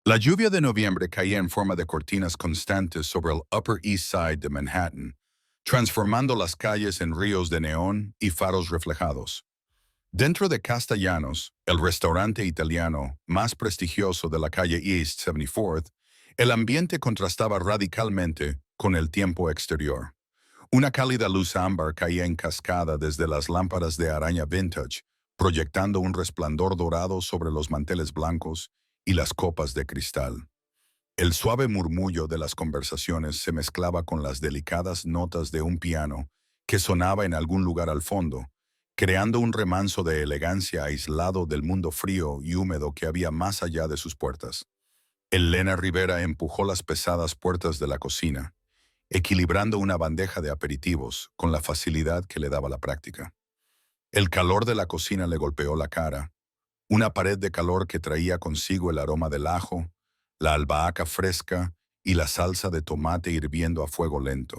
La lluvia de noviembre caía en forma de cortinas constantes sobre el Upper East Side de Manhattan, transformando las calles en ríos de neón y faros reflejados. Dentro de Castellanos, el restaurante italiano más prestigioso de la calle East 74th, el ambiente contrastaba radicalmente con el tiempo exterior. Una cálida luz ámbar caía en cascada desde las lámparas de araña vintage, proyectando un resplandor dorado sobre los manteles blancos y las copas de cristal. El suave murmullo de las conversaciones se mezclaba con las delicadas notas de un piano que sonaba en algún lugar al fondo, creando un remanso de elegancia aislado del mundo frío y húmedo que había más allá de sus puertas. Elena Rivera empujó las pesadas puertas de la cocina, equilibrando una bandeja de aperitivos con la facilidad que le daba la práctica. El calor de la cocina le golpeó la cara, una pared de calor que traía consigo el aroma del ajo, la albahaca fresca y la salsa de tomate hirviendo a fuego lento.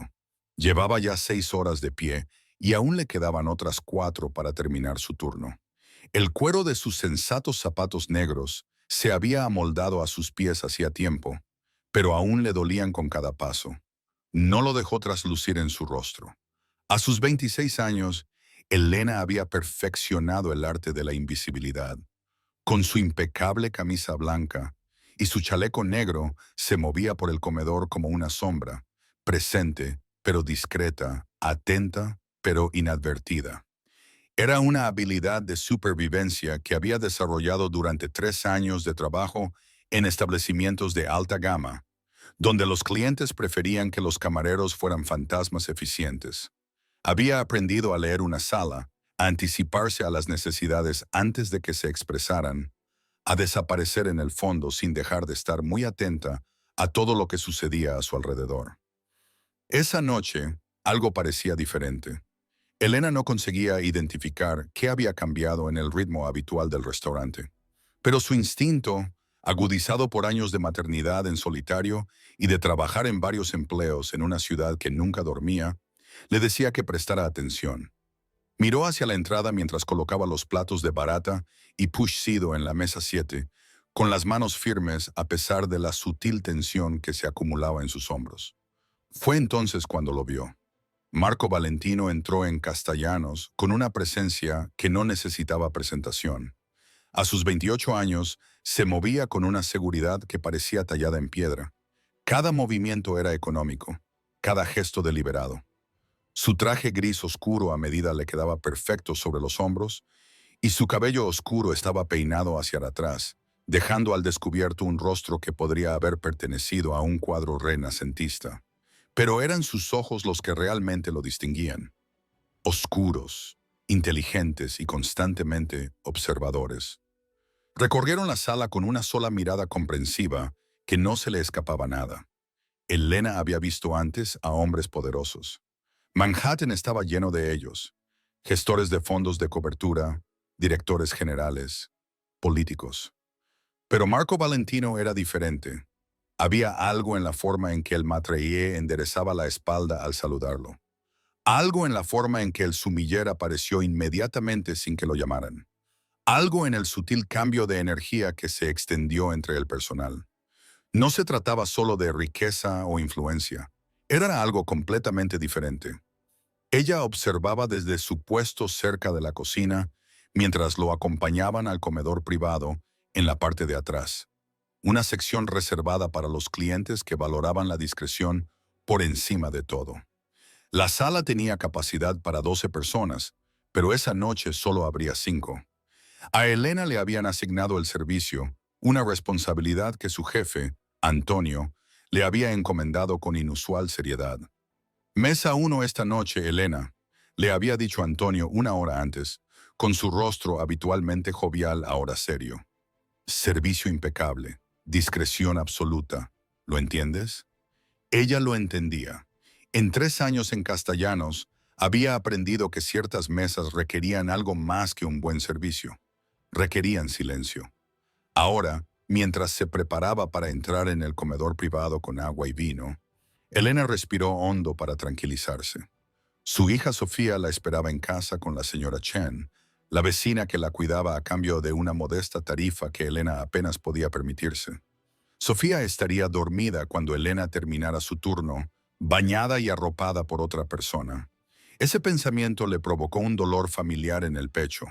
Llevaba ya 6 horas de pie y aún le quedaban otras 4 para terminar su turno. El cuero de sus sensatos zapatos negros se había amoldado a sus pies hacía tiempo, pero aún le dolían con cada paso. No lo dejó traslucir en su rostro. A sus 26 años, Elena había perfeccionado el arte de la invisibilidad. Con su impecable camisa blanca y su chaleco negro, se movía por el comedor como una sombra, presente, pero discreta, atenta, pero inadvertida. Era una habilidad de supervivencia que había desarrollado durante 3 años de trabajo en establecimientos de alta gama, donde los clientes preferían que los camareros fueran fantasmas eficientes. Había aprendido a leer una sala, a anticiparse a las necesidades antes de que se expresaran, a desaparecer en el fondo sin dejar de estar muy atenta a todo lo que sucedía a su alrededor. Esa noche, algo parecía diferente. Elena no conseguía identificar qué había cambiado en el ritmo habitual del restaurante, pero su instinto, agudizado por años de maternidad en solitario y de trabajar en varios empleos en una ciudad que nunca dormía, le decía que prestara atención. Miró hacia la entrada mientras colocaba los platos de barata y push-sido en la mesa 7, con las manos firmes a pesar de la sutil tensión que se acumulaba en sus hombros. Fue entonces cuando lo vio. Marco Valentino entró en Castellanos con una presencia que no necesitaba presentación. A sus 28 años, se movía con una seguridad que parecía tallada en piedra. Cada movimiento era económico, cada gesto deliberado. Su traje gris oscuro a medida le quedaba perfecto sobre los hombros y su cabello oscuro estaba peinado hacia atrás, dejando al descubierto un rostro que podría haber pertenecido a un cuadro renacentista. Pero eran sus ojos los que realmente lo distinguían. Oscuros, inteligentes y constantemente observadores. Recorrieron la sala con una sola mirada comprensiva que no se le escapaba nada. Elena había visto antes a hombres poderosos. Manhattan estaba lleno de ellos, gestores de fondos de cobertura, directores generales, políticos. Pero Marco Valentino era diferente. Había algo en la forma en que el matriller enderezaba la espalda al saludarlo. Algo en la forma en que el sumiller apareció inmediatamente sin que lo llamaran. Algo en el sutil cambio de energía que se extendió entre el personal. No se trataba solo de riqueza o influencia. Era algo completamente diferente. Ella observaba desde su puesto cerca de la cocina, mientras lo acompañaban al comedor privado en la parte de atrás, una sección reservada para los clientes que valoraban la discreción por encima de todo. La sala tenía capacidad para 12 personas, pero esa noche solo habría 5. A Elena le habían asignado el servicio, una responsabilidad que su jefe, Antonio, le había encomendado con inusual seriedad. Mesa 1 esta noche, Elena, le había dicho Antonio una hora antes, con su rostro habitualmente jovial ahora serio. Servicio impecable, discreción absoluta, ¿lo entiendes? Ella lo entendía. En 3 años en Castellanos, había aprendido que ciertas mesas requerían algo más que un buen servicio. Requerían silencio. Ahora, mientras se preparaba para entrar en el comedor privado con agua y vino, Elena respiró hondo para tranquilizarse. Su hija Sofía la esperaba en casa con la señora Chen, la vecina que la cuidaba a cambio de una modesta tarifa que Elena apenas podía permitirse. Sofía estaría dormida cuando Elena terminara su turno, bañada y arropada por otra persona. Ese pensamiento le provocó un dolor familiar en el pecho,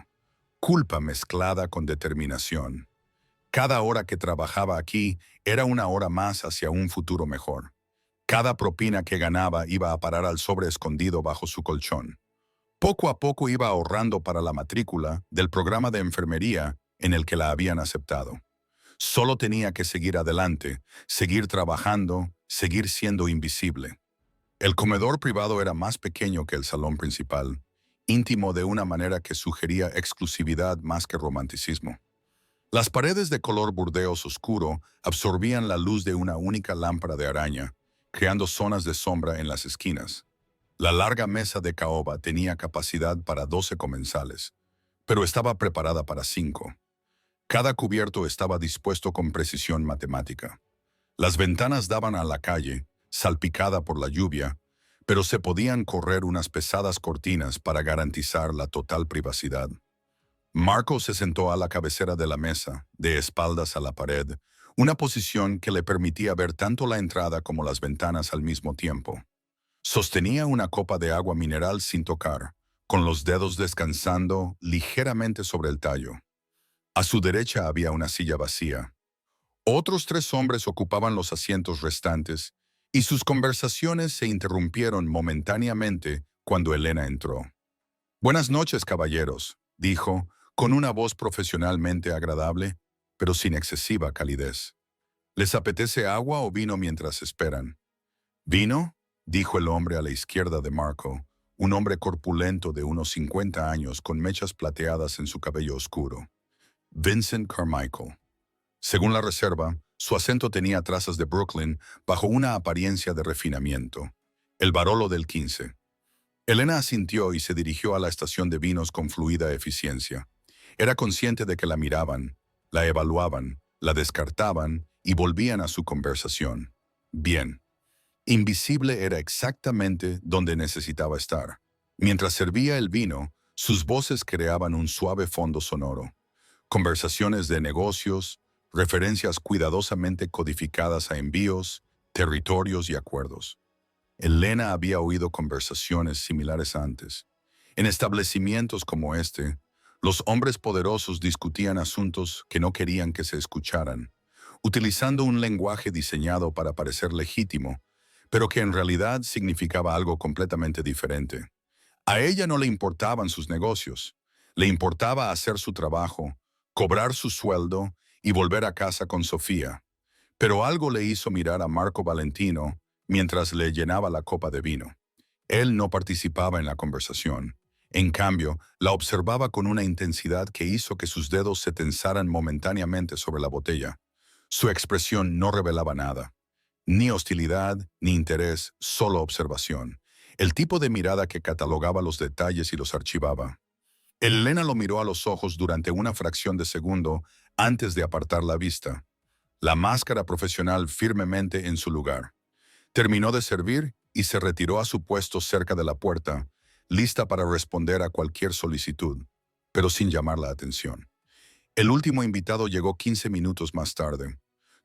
culpa mezclada con determinación. Cada hora que trabajaba aquí era una hora más hacia un futuro mejor. Cada propina que ganaba iba a parar al sobre escondido bajo su colchón. Poco a poco iba ahorrando para la matrícula del programa de enfermería en el que la habían aceptado. Solo tenía que seguir adelante, seguir trabajando, seguir siendo invisible. El comedor privado era más pequeño que el salón principal, íntimo de una manera que sugería exclusividad más que romanticismo. Las paredes de color burdeos oscuro absorbían la luz de una única lámpara de araña, creando zonas de sombra en las esquinas. La larga mesa de caoba tenía capacidad para 12 comensales, pero estaba preparada para 5. Cada cubierto estaba dispuesto con precisión matemática. Las ventanas daban a la calle, salpicada por la lluvia, pero se podían correr unas pesadas cortinas para garantizar la total privacidad. Marco se sentó a la cabecera de la mesa, de espaldas a la pared, una posición que le permitía ver tanto la entrada como las ventanas al mismo tiempo. Sostenía una copa de agua mineral sin tocar, con los dedos descansando ligeramente sobre el tallo. A su derecha había una silla vacía. Otros 3 hombres ocupaban los asientos restantes, y sus conversaciones se interrumpieron momentáneamente cuando Elena entró. «Buenas noches, caballeros», dijo, con una voz profesionalmente agradable, pero sin excesiva calidez. «¿Les apetece agua o vino mientras esperan?» «¿Vino?», dijo el hombre a la izquierda de Marco, un hombre corpulento de unos 50 años con mechas plateadas en su cabello oscuro. Vincent Carmichael. Según la reserva, su acento tenía trazas de Brooklyn bajo una apariencia de refinamiento. El Barolo del 15. Elena asintió y se dirigió a la estación de vinos con fluida eficiencia. Era consciente de que la miraban, la evaluaban, la descartaban y volvían a su conversación. Bien. Invisible era exactamente donde necesitaba estar. Mientras servía el vino, sus voces creaban un suave fondo sonoro. Conversaciones de negocios, referencias cuidadosamente codificadas a envíos, territorios y acuerdos. Elena había oído conversaciones similares antes. En establecimientos como este, los hombres poderosos discutían asuntos que no querían que se escucharan, utilizando un lenguaje diseñado para parecer legítimo, pero que en realidad significaba algo completamente diferente. A ella no le importaban sus negocios, le importaba hacer su trabajo, cobrar su sueldo y volver a casa con Sofía. Pero algo le hizo mirar a Marco Valentino mientras le llenaba la copa de vino. Él no participaba en la conversación. En cambio, la observaba con una intensidad que hizo que sus dedos se tensaran momentáneamente sobre la botella. Su expresión no revelaba nada. Ni hostilidad, ni interés, solo observación. El tipo de mirada que catalogaba los detalles y los archivaba. Elena lo miró a los ojos durante una fracción de segundo antes de apartar la vista. La máscara profesional firmemente en su lugar. Terminó de servir y se retiró a su puesto cerca de la puerta, lista para responder a cualquier solicitud, pero sin llamar la atención. El último invitado llegó 15 minutos más tarde.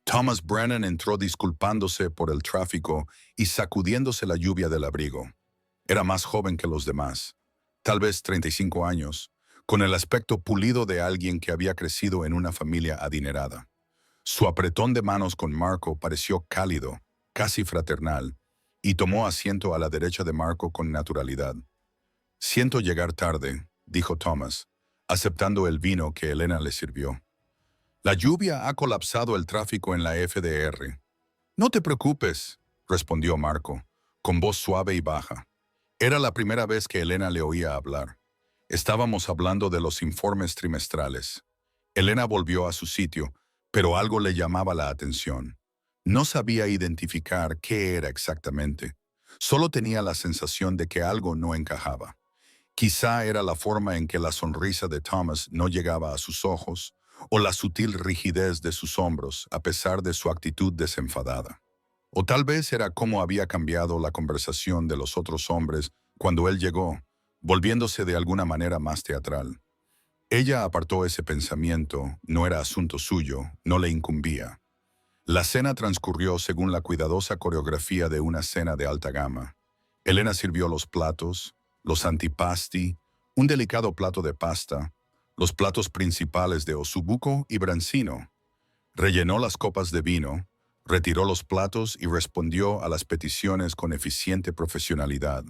Thomas Brennan entró disculpándose por el tráfico y sacudiéndose la lluvia del abrigo. Era más joven que los demás, tal vez 35 años, con el aspecto pulido de alguien que había crecido en una familia adinerada. Su apretón de manos con Marco pareció cálido, casi fraternal, y tomó asiento a la derecha de Marco con naturalidad. «Siento llegar tarde», dijo Thomas, aceptando el vino que Elena le sirvió. «La lluvia ha colapsado el tráfico en la FDR». «No te preocupes», respondió Marco, con voz suave y baja. Era la primera vez que Elena le oía hablar. Estábamos hablando de los informes trimestrales. Elena volvió a su sitio, pero algo le llamaba la atención. No sabía identificar qué era exactamente. Solo tenía la sensación de que algo no encajaba. Quizá era la forma en que la sonrisa de Thomas no llegaba a sus ojos, o la sutil rigidez de sus hombros a pesar de su actitud desenfadada. O tal vez era cómo había cambiado la conversación de los otros hombres cuando él llegó, volviéndose de alguna manera más teatral. Ella apartó ese pensamiento, no era asunto suyo, no le incumbía. La cena transcurrió según la cuidadosa coreografía de una cena de alta gama. Elena sirvió los platos, los antipasti, un delicado plato de pasta, los platos principales de ossobuco y brancino. Rellenó las copas de vino, retiró los platos y respondió a las peticiones con eficiente profesionalidad.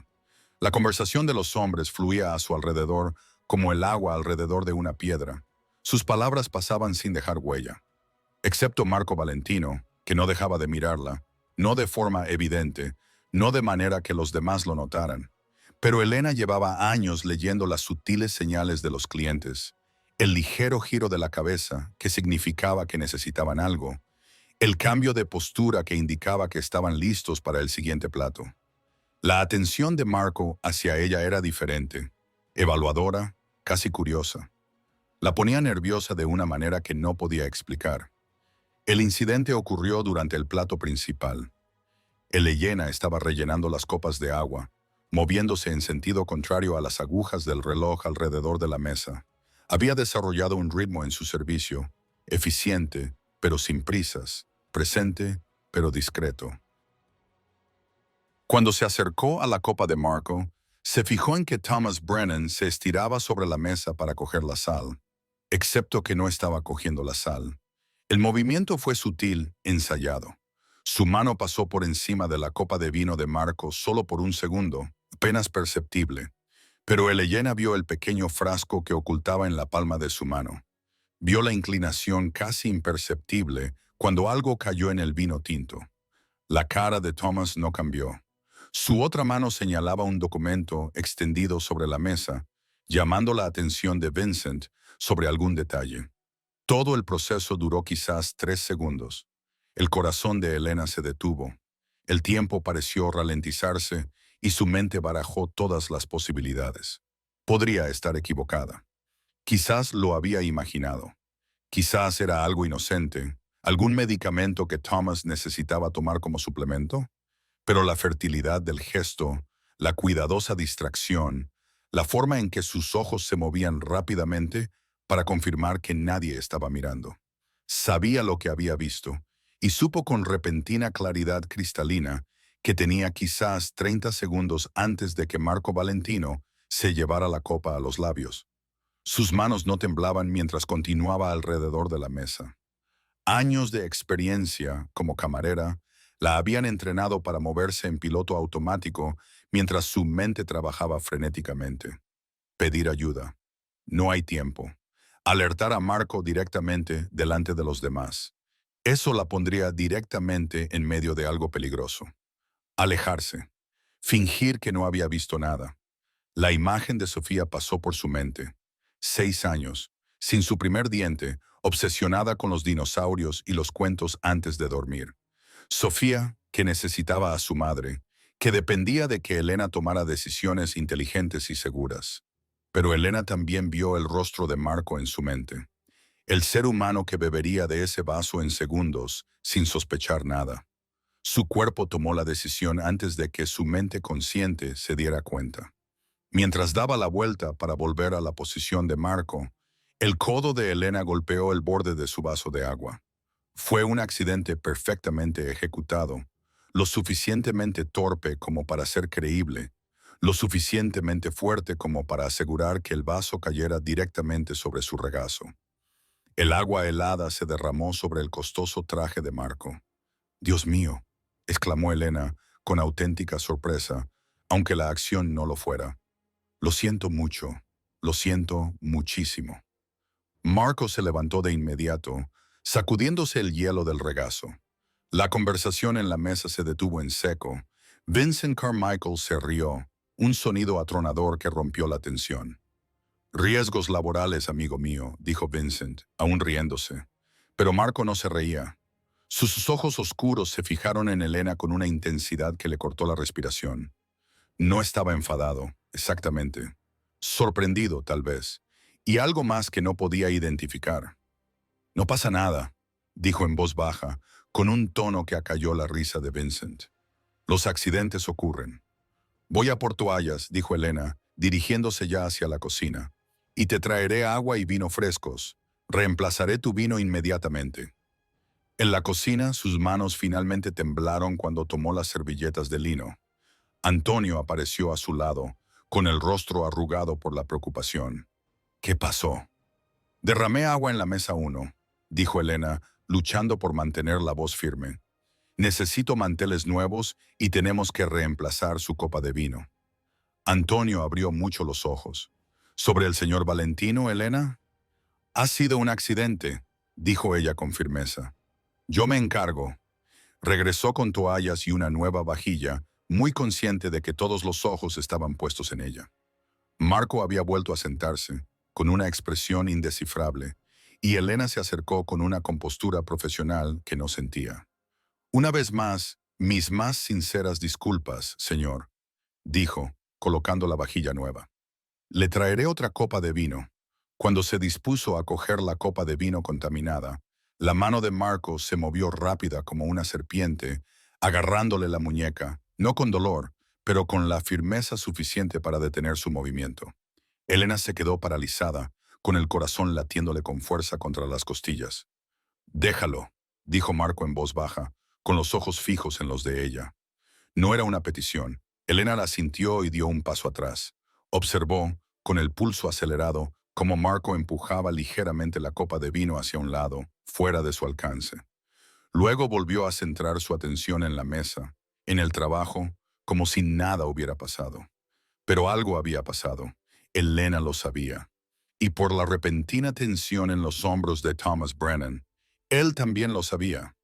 La conversación de los hombres fluía a su alrededor como el agua alrededor de una piedra. Sus palabras pasaban sin dejar huella. Excepto Marco Valentino, que no dejaba de mirarla, no de forma evidente, no de manera que los demás lo notaran. Pero Elena llevaba años leyendo las sutiles señales de los clientes, el ligero giro de la cabeza que significaba que necesitaban algo, el cambio de postura que indicaba que estaban listos para el siguiente plato. La atención de Marco hacia ella era diferente, evaluadora, casi curiosa. La ponía nerviosa de una manera que no podía explicar. El incidente ocurrió durante el plato principal. Elena estaba rellenando las copas de agua, moviéndose en sentido contrario a las agujas del reloj alrededor de la mesa. Había desarrollado un ritmo en su servicio, eficiente, pero sin prisas, presente, pero discreto. Cuando se acercó a la copa de Marco, se fijó en que Thomas Brennan se estiraba sobre la mesa para coger la sal, excepto que no estaba cogiendo la sal. El movimiento fue sutil, ensayado. Su mano pasó por encima de la copa de vino de Marco solo por un segundo, apenas perceptible, pero Elena vio el pequeño frasco que ocultaba en la palma de su mano. Vio la inclinación casi imperceptible cuando algo cayó en el vino tinto. La cara de Thomas no cambió. Su otra mano señalaba un documento extendido sobre la mesa, llamando la atención de Vincent sobre algún detalle. Todo el proceso duró quizás 3 segundos. El corazón de Elena se detuvo. El tiempo pareció ralentizarse y su mente barajó todas las posibilidades. Podría estar equivocada. Quizás lo había imaginado. Quizás era algo inocente, algún medicamento que Thomas necesitaba tomar como suplemento. Pero la fertilidad del gesto, la cuidadosa distracción, la forma en que sus ojos se movían rápidamente para confirmar que nadie estaba mirando. Sabía lo que había visto y supo con repentina claridad cristalina que tenía quizás 30 segundos antes de que Marco Valentino se llevara la copa a los labios. Sus manos no temblaban mientras continuaba alrededor de la mesa. Años de experiencia como camarera la habían entrenado para moverse en piloto automático mientras su mente trabajaba frenéticamente. Pedir ayuda. No hay tiempo. Alertar a Marco directamente delante de los demás. Eso la pondría directamente en medio de algo peligroso. Alejarse. Fingir que no había visto nada. La imagen de Sofía pasó por su mente. 6 años, sin su primer diente, obsesionada con los dinosaurios y los cuentos antes de dormir. Sofía, que necesitaba a su madre, que dependía de que Elena tomara decisiones inteligentes y seguras. Pero Elena también vio el rostro de Marco en su mente. El ser humano que bebería de ese vaso en segundos, sin sospechar nada. Su cuerpo tomó la decisión antes de que su mente consciente se diera cuenta. Mientras daba la vuelta para volver a la posición de Marco, el codo de Elena golpeó el borde de su vaso de agua. Fue un accidente perfectamente ejecutado, lo suficientemente torpe como para ser creíble, lo suficientemente fuerte como para asegurar que el vaso cayera directamente sobre su regazo. El agua helada se derramó sobre el costoso traje de Marco. «Dios mío», exclamó Elena con auténtica sorpresa, aunque la acción no lo fuera. «Lo siento mucho, lo siento muchísimo». Marco se levantó de inmediato, sacudiéndose el hielo del regazo. La conversación en la mesa se detuvo en seco. Vincent Carmichael se rió, un sonido atronador que rompió la tensión. «Riesgos laborales, amigo mío», dijo Vincent, aún riéndose. Pero Marco no se reía. Sus ojos oscuros se fijaron en Elena con una intensidad que le cortó la respiración. No estaba enfadado, exactamente. Sorprendido, tal vez, y algo más que no podía identificar. «No pasa nada», dijo en voz baja, con un tono que acalló la risa de Vincent. «Los accidentes ocurren». «Voy a por toallas», dijo Elena, dirigiéndose ya hacia la cocina. «Y te traeré agua y vino frescos. Reemplazaré tu vino inmediatamente». En la cocina, sus manos finalmente temblaron cuando tomó las servilletas de lino. Antonio apareció a su lado, con el rostro arrugado por la preocupación. ¿Qué pasó? Derramé agua en la mesa 1, dijo Elena, luchando por mantener la voz firme. Necesito manteles nuevos y tenemos que reemplazar su copa de vino. Antonio abrió mucho los ojos. ¿Sobre el señor Valentino, Elena? Ha sido un accidente, dijo ella con firmeza. Yo me encargo. Regresó con toallas y una nueva vajilla, muy consciente de que todos los ojos estaban puestos en ella. Marco había vuelto a sentarse, con una expresión indescifrable, y Elena se acercó con una compostura profesional que no sentía. Una vez más, mis más sinceras disculpas, señor, dijo, colocando la vajilla nueva. Le traeré otra copa de vino. Cuando se dispuso a coger la copa de vino contaminada, la mano de Marco se movió rápida como una serpiente, agarrándole la muñeca, no con dolor, pero con la firmeza suficiente para detener su movimiento. Elena se quedó paralizada, con el corazón latiéndole con fuerza contra las costillas. «Déjalo», dijo Marco en voz baja, con los ojos fijos en los de ella. No era una petición. Elena la sintió y dio un paso atrás. Observó, con el pulso acelerado, cómo Marco empujaba ligeramente la copa de vino hacia un lado, fuera de su alcance. Luego volvió a centrar su atención en la mesa, en el trabajo, como si nada hubiera pasado. Pero algo había pasado. Elena lo sabía. Y por la repentina tensión en los hombros de Thomas Brennan, él también lo sabía.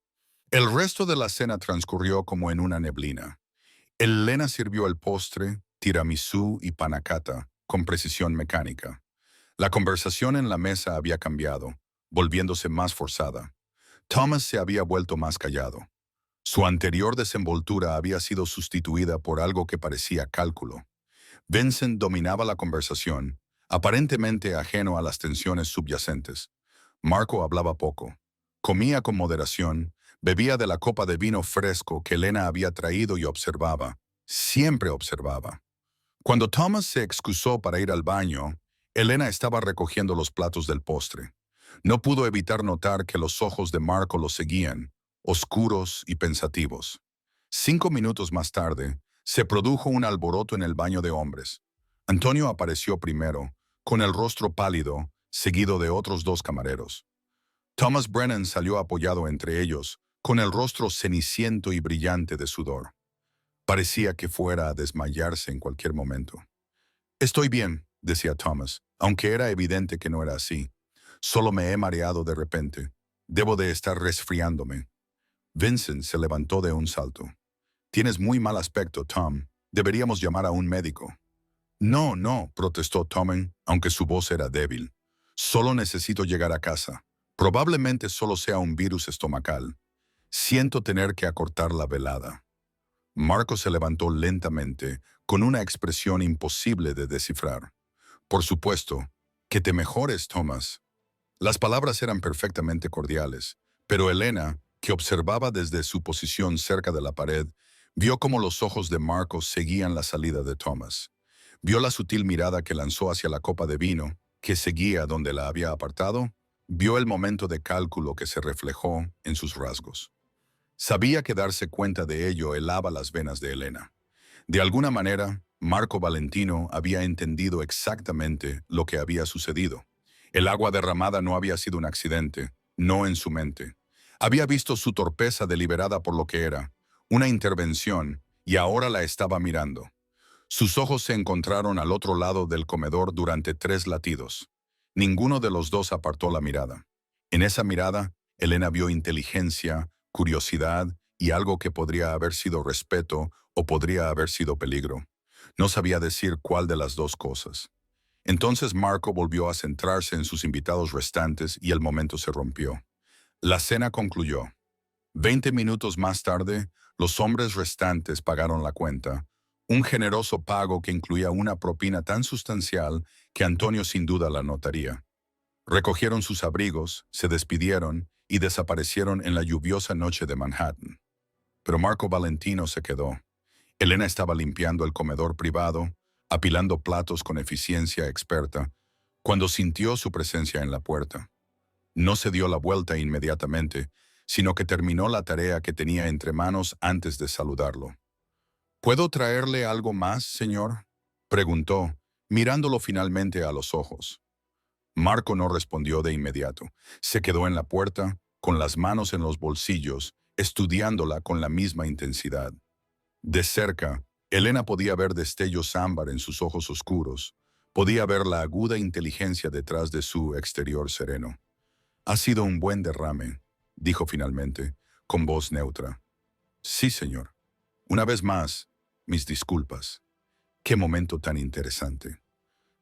El resto de la cena transcurrió como en una neblina. Elena sirvió el postre, tiramisú y panacata, con precisión mecánica. La conversación en la mesa había cambiado, volviéndose más forzada. Thomas se había vuelto más callado. Su anterior desenvoltura había sido sustituida por algo que parecía cálculo. Vincent dominaba la conversación, aparentemente ajeno a las tensiones subyacentes. Marco hablaba poco. Comía con moderación, bebía de la copa de vino fresco que Elena había traído y observaba. Siempre observaba. Cuando Thomas se excusó para ir al baño, Elena estaba recogiendo los platos del postre. No pudo evitar notar que los ojos de Marco lo seguían, oscuros y pensativos. 5 minutos más tarde, se produjo un alboroto en el baño de hombres. Antonio apareció primero, con el rostro pálido, seguido de otros 2 camareros. Thomas Brennan salió apoyado entre ellos, con el rostro ceniciento y brillante de sudor. Parecía que fuera a desmayarse en cualquier momento. «Estoy bien», decía Thomas, aunque era evidente que no era así. «Solo me he mareado de repente. Debo de estar resfriándome». Vincent se levantó de un salto. «Tienes muy mal aspecto, Tom. Deberíamos llamar a un médico». «No, no», protestó Tom, aunque su voz era débil. «Solo necesito llegar a casa. Probablemente solo sea un virus estomacal. Siento tener que acortar la velada». Marco se levantó lentamente, con una expresión imposible de descifrar. «Por supuesto. Que te mejores, Thomas». Las palabras eran perfectamente cordiales, pero Elena, que observaba desde su posición cerca de la pared, vio cómo los ojos de Marco seguían la salida de Thomas. Vio la sutil mirada que lanzó hacia la copa de vino, que seguía donde la había apartado. Vio el momento de cálculo que se reflejó en sus rasgos. Sabía que darse cuenta de ello helaba las venas de Elena. De alguna manera, Marco Valentino había entendido exactamente lo que había sucedido. El agua derramada no había sido un accidente, no en su mente. Había visto su torpeza deliberada por lo que era, una intervención, y ahora la estaba mirando. Sus ojos se encontraron al otro lado del comedor durante 3 latidos. Ninguno de los dos apartó la mirada. En esa mirada, Elena vio inteligencia, curiosidad y algo que podría haber sido respeto o podría haber sido peligro. No sabía decir cuál de las 2 cosas. Entonces Marco volvió a centrarse en sus invitados restantes y el momento se rompió. La cena concluyó. 20 minutos más tarde, los hombres restantes pagaron la cuenta, un generoso pago que incluía una propina tan sustancial que Antonio sin duda la notaría. Recogieron sus abrigos, se despidieron y desaparecieron en la lluviosa noche de Manhattan. Pero Marco Valentino se quedó. Elena estaba limpiando el comedor privado, apilando platos con eficiencia experta, cuando sintió su presencia en la puerta. No se dio la vuelta inmediatamente, sino que terminó la tarea que tenía entre manos antes de saludarlo. ¿Puedo traerle algo más, señor?, preguntó, mirándolo finalmente a los ojos. Marco no respondió de inmediato. Se quedó en la puerta, con las manos en los bolsillos, estudiándola con la misma intensidad. De cerca, Elena podía ver destellos ámbar en sus ojos oscuros. Podía ver la aguda inteligencia detrás de su exterior sereno. «Ha sido un buen derrame», dijo finalmente, con voz neutra. «Sí, señor. Una vez más, mis disculpas. Qué momento tan interesante».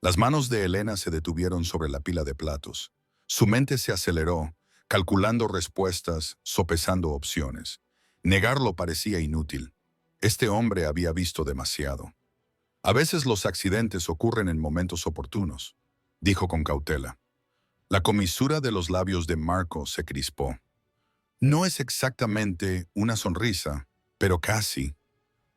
Las manos de Elena se detuvieron sobre la pila de platos. Su mente se aceleró, calculando respuestas, sopesando opciones. Negarlo parecía inútil. Este hombre había visto demasiado. «A veces los accidentes ocurren en momentos oportunos», dijo con cautela. La comisura de los labios de Marco se crispó. «No es exactamente una sonrisa, pero casi».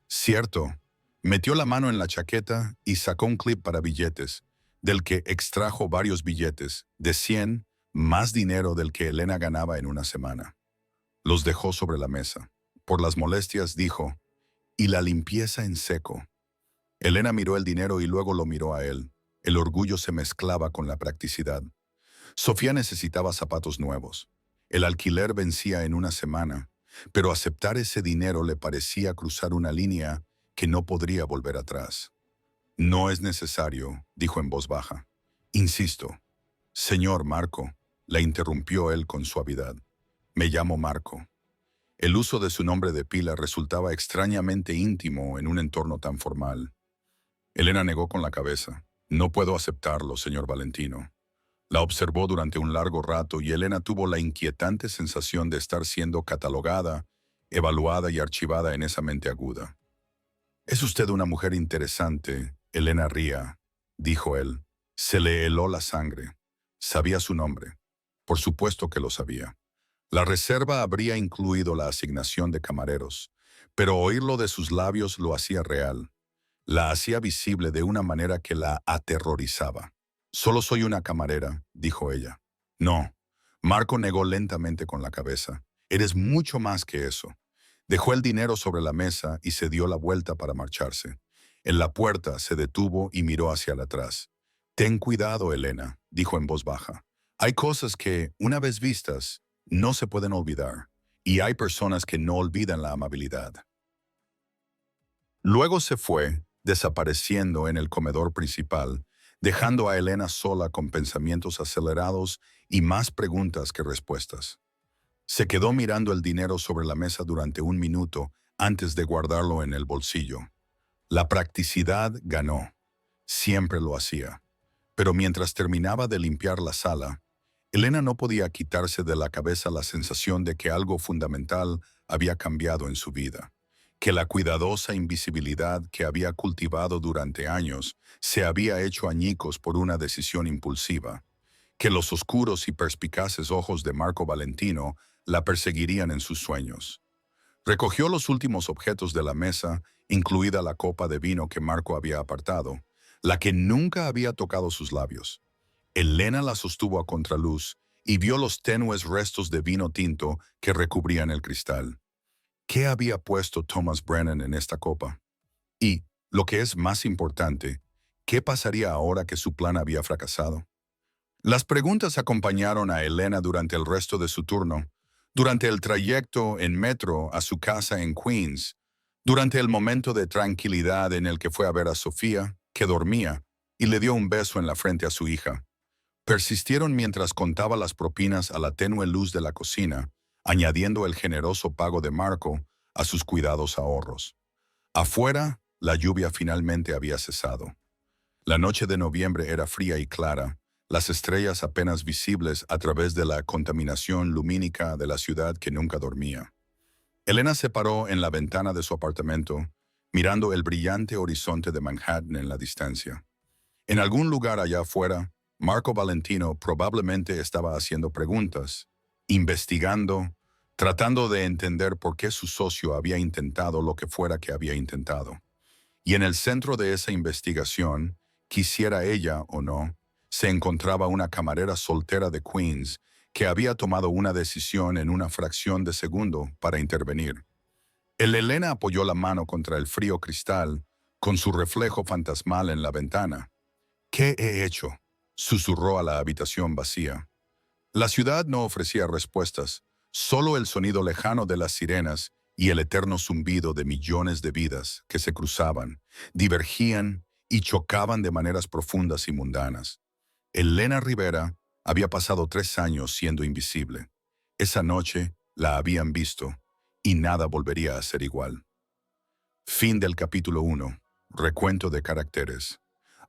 «Cierto». Metió la mano en la chaqueta y sacó un clip para billetes, del que extrajo varios billetes, de 100, más dinero del que Elena ganaba en una semana. Los dejó sobre la mesa. Por las molestias dijo, «Y la limpieza en seco». Elena miró el dinero y luego lo miró a él. El orgullo se mezclaba con la practicidad. Sofía necesitaba zapatos nuevos. El alquiler vencía en una semana, pero aceptar ese dinero le parecía cruzar una línea que no podría volver atrás. «No es necesario», dijo en voz baja. «Insisto». «Señor Marco», la interrumpió él con suavidad. «Me llamo Marco». El uso de su nombre de pila resultaba extrañamente íntimo en un entorno tan formal. Elena negó con la cabeza. «No puedo aceptarlo, señor Valentino». La observó durante un largo rato y Elena tuvo la inquietante sensación de estar siendo catalogada, evaluada y archivada en esa mente aguda. «Es usted una mujer interesante, Elena Ría», dijo él. Se le heló la sangre. Sabía su nombre. Por supuesto que lo sabía. La reserva habría incluido la asignación de camareros, pero oírlo de sus labios lo hacía real. La hacía visible de una manera que la aterrorizaba. «Solo soy una camarera», dijo ella. «No». Marco negó lentamente con la cabeza. «Eres mucho más que eso». Dejó el dinero sobre la mesa y se dio la vuelta para marcharse. En la puerta se detuvo y miró hacia atrás. «Ten cuidado, Elena», dijo en voz baja. «Hay cosas que, una vez vistas, no se pueden olvidar, y hay personas que no olvidan la amabilidad». Luego se fue, desapareciendo en el comedor principal, dejando a Elena sola con pensamientos acelerados y más preguntas que respuestas. Se quedó mirando el dinero sobre la mesa durante un minuto antes de guardarlo en el bolsillo. La practicidad ganó. Siempre lo hacía. Pero mientras terminaba de limpiar la sala, Elena no podía quitarse de la cabeza la sensación de que algo fundamental había cambiado en su vida, que la cuidadosa invisibilidad que había cultivado durante años se había hecho añicos por una decisión impulsiva, que los oscuros y perspicaces ojos de Marco Valentino la perseguirían en sus sueños. Recogió los últimos objetos de la mesa, incluida la copa de vino que Marco había apartado, la que nunca había tocado sus labios. Elena la sostuvo a contraluz y vio los tenues restos de vino tinto que recubrían el cristal. ¿Qué había puesto Thomas Brennan en esta copa? Y, lo que es más importante, ¿qué pasaría ahora que su plan había fracasado? Las preguntas acompañaron a Elena durante el resto de su turno, durante el trayecto en metro a su casa en Queens, durante el momento de tranquilidad en el que fue a ver a Sofía, que dormía, y le dio un beso en la frente a su hija. Persistieron mientras contaba las propinas a la tenue luz de la cocina, añadiendo el generoso pago de Marco a sus cuidados ahorros. Afuera, la lluvia finalmente había cesado. La noche de noviembre era fría y clara, las estrellas apenas visibles a través de la contaminación lumínica de la ciudad que nunca dormía. Elena se paró en la ventana de su apartamento, mirando el brillante horizonte de Manhattan en la distancia. En algún lugar allá afuera, Marco Valentino probablemente estaba haciendo preguntas, investigando, tratando de entender por qué su socio había intentado lo que fuera que había intentado. Y en el centro de esa investigación, quisiera ella o no, se encontraba una camarera soltera de Queens que había tomado una decisión en una fracción de segundo para intervenir. Elena apoyó la mano contra el frío cristal, con su reflejo fantasmal en la ventana. ¿Qué he hecho?, susurró a la habitación vacía. La ciudad no ofrecía respuestas, solo el sonido lejano de las sirenas y el eterno zumbido de millones de vidas que se cruzaban, divergían y chocaban de maneras profundas y mundanas. Elena Rivera había pasado 3 años siendo invisible. Esa noche la habían visto y nada volvería a ser igual. Fin del capítulo 1. Recuento de caracteres.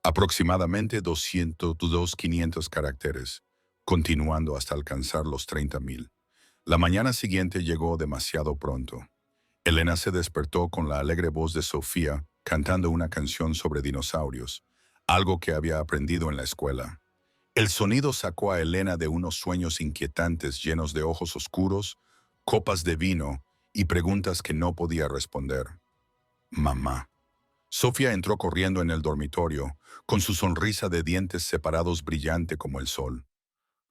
Aproximadamente 202.500 caracteres, continuando hasta alcanzar los 30.000. La mañana siguiente llegó demasiado pronto. Elena se despertó con la alegre voz de Sofía cantando una canción sobre dinosaurios, algo que había aprendido en la escuela. El sonido sacó a Elena de unos sueños inquietantes llenos de ojos oscuros, copas de vino y preguntas que no podía responder. Mamá. Sofía entró corriendo en el dormitorio, con su sonrisa de dientes separados brillante como el sol.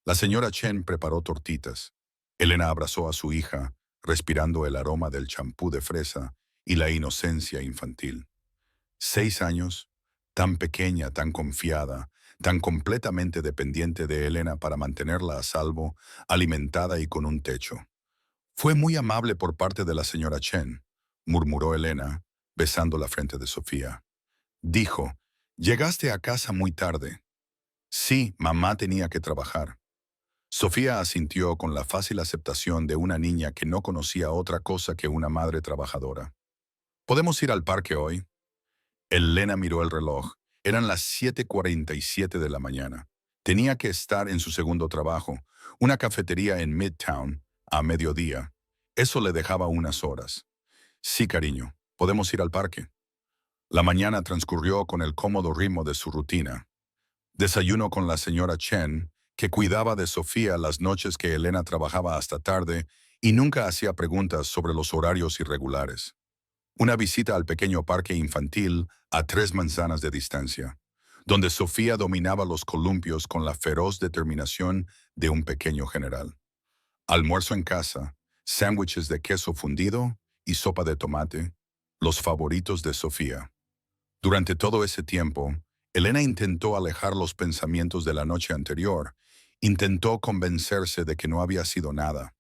La señora Chen preparó tortitas. Elena abrazó a su hija, respirando el aroma del champú de fresa y la inocencia infantil. 6 años, tan pequeña, tan confiada, tan completamente dependiente de Elena para mantenerla a salvo, alimentada y con un techo. Fue muy amable por parte de la señora Chen, murmuró Elena, besando la frente de Sofía. Dijo, «Llegaste a casa muy tarde». Sí, mamá tenía que trabajar. Sofía asintió con la fácil aceptación de una niña que no conocía otra cosa que una madre trabajadora. ¿Podemos ir al parque hoy? Elena miró el reloj. Eran las 7:47 de la mañana. Tenía que estar en su segundo trabajo, una cafetería en Midtown, a mediodía. Eso le dejaba unas horas. Sí, cariño, podemos ir al parque. La mañana transcurrió con el cómodo ritmo de su rutina. Desayuno con la señora Chen, que cuidaba de Sofía las noches que Elena trabajaba hasta tarde y nunca hacía preguntas sobre los horarios irregulares. Una visita al pequeño parque infantil a 3 manzanas de distancia, donde Sofía dominaba los columpios con la feroz determinación de un pequeño general. Almuerzo en casa, sándwiches de queso fundido y sopa de tomate, los favoritos de Sofía. Durante todo ese tiempo, Elena intentó alejar los pensamientos de la noche anterior, intentó convencerse de que no había sido nada,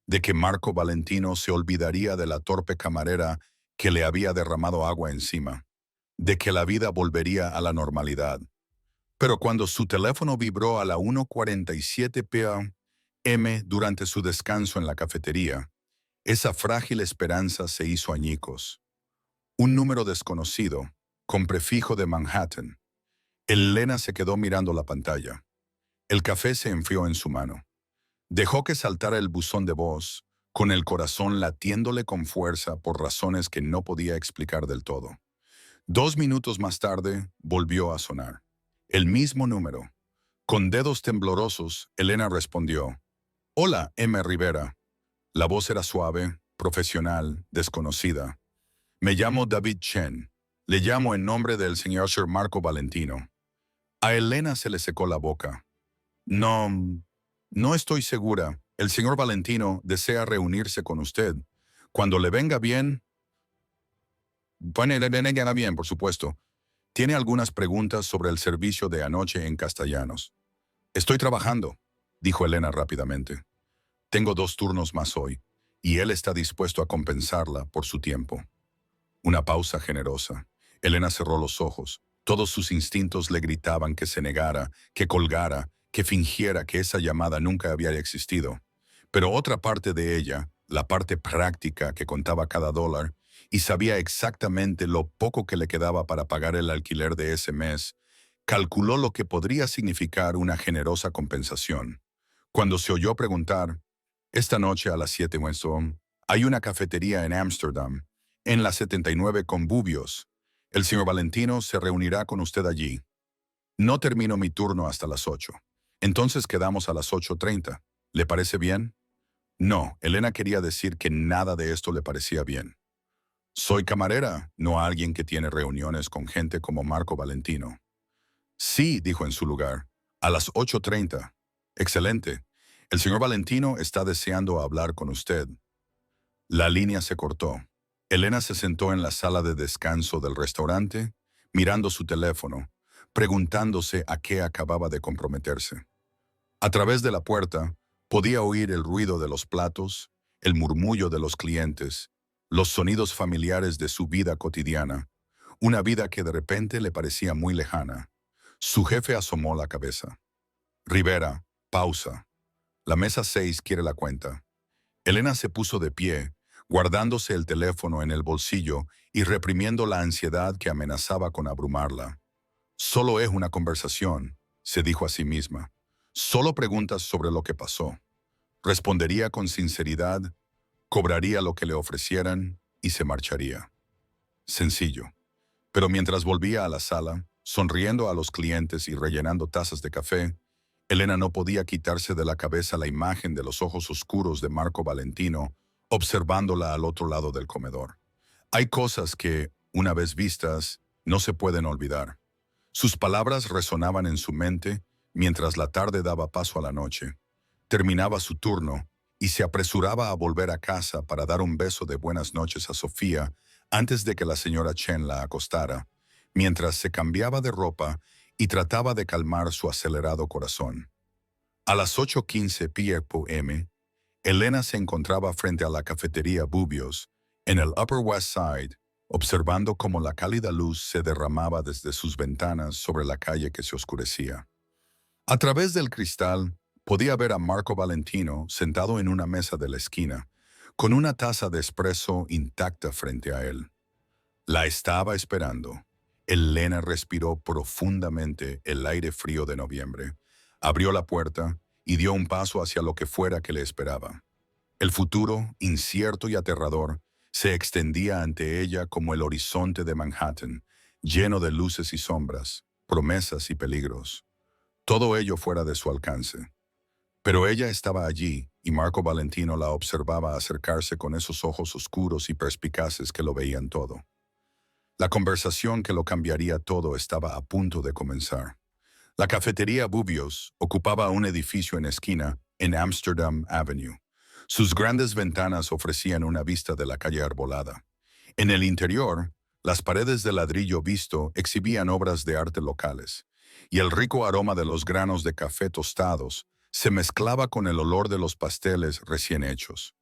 de que Marco Valentino se olvidaría de la torpe camarera que le había derramado agua encima, de que la vida volvería a la normalidad. Pero cuando su teléfono vibró a la 1:47 p.m. durante su descanso en la cafetería, esa frágil esperanza se hizo añicos. Un número desconocido, con prefijo de Manhattan. Elena se quedó mirando la pantalla. El café se enfrió en su mano. Dejó que saltara el buzón de voz, con el corazón latiéndole con fuerza por razones que no podía explicar del todo. 2 minutos más tarde, volvió a sonar. El mismo número. Con dedos temblorosos, Elena respondió. «Hola, M. Rivera». La voz era suave, profesional, desconocida. «Me llamo David Chen. Le llamo en nombre del señor Sir Marco Valentino». A Elena se le secó la boca. No estoy segura. El señor Valentino desea reunirse con usted. Cuando le venga bien... Bueno, le venga bien, por supuesto. Tiene algunas preguntas sobre el servicio de anoche en Castellanos. Estoy trabajando, dijo Elena rápidamente. Tengo 2 turnos más hoy, y él está dispuesto a compensarla por su tiempo. Una pausa generosa. Elena cerró los ojos. Todos sus instintos le gritaban que se negara, que colgara, que fingiera que esa llamada nunca había existido. Pero otra parte de ella, la parte práctica que contaba cada dólar, y sabía exactamente lo poco que le quedaba para pagar el alquiler de ese mes, calculó lo que podría significar una generosa compensación. Cuando se oyó preguntar, «Esta noche a las 7 Winston, hay una cafetería en Ámsterdam, en la 79 Conbubios. El señor Valentino se reunirá con usted allí. No termino mi turno hasta las 8. Entonces quedamos a las 8:30. ¿Le parece bien?» No, Elena quería decir que nada de esto le parecía bien. «Soy camarera, no alguien que tiene reuniones con gente como Marco Valentino». «Sí», dijo en su lugar, «a las 8:30. Excelente». El señor Valentino está deseando hablar con usted. La línea se cortó. Elena se sentó en la sala de descanso del restaurante, mirando su teléfono, preguntándose a qué acababa de comprometerse. A través de la puerta, podía oír el ruido de los platos, el murmullo de los clientes, los sonidos familiares de su vida cotidiana, una vida que de repente le parecía muy lejana. Su jefe asomó la cabeza. Rivera, pausa. La mesa 6 quiere la cuenta. Elena se puso de pie, guardándose el teléfono en el bolsillo y reprimiendo la ansiedad que amenazaba con abrumarla. Solo es una conversación, se dijo a sí misma. Solo preguntas sobre lo que pasó. Respondería con sinceridad, cobraría lo que le ofrecieran y se marcharía. Sencillo. Pero mientras volvía a la sala, sonriendo a los clientes y rellenando tazas de café, Elena no podía quitarse de la cabeza la imagen de los ojos oscuros de Marco Valentino, observándola al otro lado del comedor. Hay cosas que, una vez vistas, no se pueden olvidar. Sus palabras resonaban en su mente mientras la tarde daba paso a la noche. Terminaba su turno y se apresuraba a volver a casa para dar un beso de buenas noches a Sofía antes de que la señora Chen la acostara, mientras se cambiaba de ropa y trataba de calmar su acelerado corazón. A las 8:15 p.m., Elena se encontraba frente a la cafetería Bubios, en el Upper West Side, observando cómo la cálida luz se derramaba desde sus ventanas sobre la calle que se oscurecía. A través del cristal, podía ver a Marco Valentino sentado en una mesa de la esquina, con una taza de espresso intacta frente a él. La estaba esperando. Elena respiró profundamente el aire frío de noviembre, abrió la puerta y dio un paso hacia lo que fuera que le esperaba. El futuro, incierto y aterrador, se extendía ante ella como el horizonte de Manhattan, lleno de luces y sombras, promesas y peligros. Todo ello fuera de su alcance. Pero ella estaba allí y Marco Valentino la observaba acercarse con esos ojos oscuros y perspicaces que lo veían todo. La conversación que lo cambiaría todo estaba a punto de comenzar. La cafetería Bubios ocupaba un edificio en esquina en Amsterdam Avenue. Sus grandes ventanas ofrecían una vista de la calle arbolada. En el interior, las paredes de ladrillo visto exhibían obras de arte locales, y el rico aroma de los granos de café tostados se mezclaba con el olor de los pasteles recién hechos.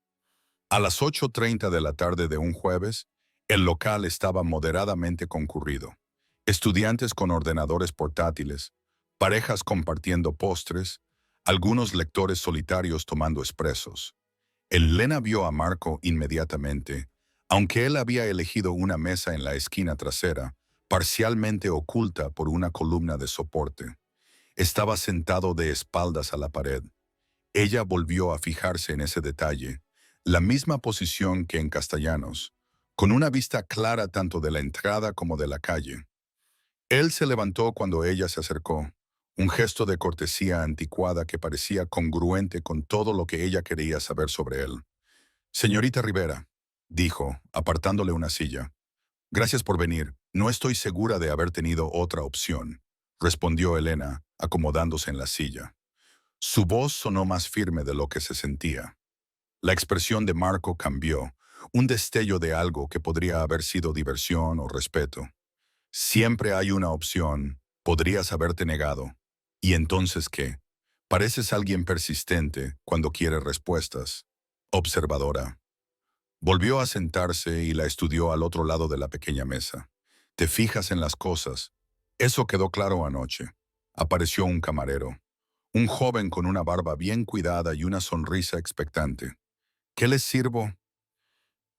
A las 8:30 de la tarde de un jueves, el local estaba moderadamente concurrido. Estudiantes con ordenadores portátiles, parejas compartiendo postres, algunos lectores solitarios tomando expresos. Elena vio a Marco inmediatamente, aunque él había elegido una mesa en la esquina trasera, parcialmente oculta por una columna de soporte. Estaba sentado de espaldas a la pared. Ella volvió a fijarse en ese detalle, la misma posición que en Castellanos, con una vista clara tanto de la entrada como de la calle. Él se levantó cuando ella se acercó, un gesto de cortesía anticuada que parecía congruente con todo lo que ella quería saber sobre él. Señorita Rivera, dijo, apartándole una silla. Gracias por venir. No estoy segura de haber tenido otra opción, respondió Elena, acomodándose en la silla. Su voz sonó más firme de lo que se sentía. La expresión de Marco cambió, un destello de algo que podría haber sido diversión o respeto. Siempre hay una opción, podrías haberte negado. ¿Y entonces qué? Pareces alguien persistente cuando quiere respuestas. Observadora. Volvió a sentarse y la estudió al otro lado de la pequeña mesa. Te fijas en las cosas. Eso quedó claro anoche. Apareció un camarero. Un joven con una barba bien cuidada y una sonrisa expectante. ¿Qué les sirvo?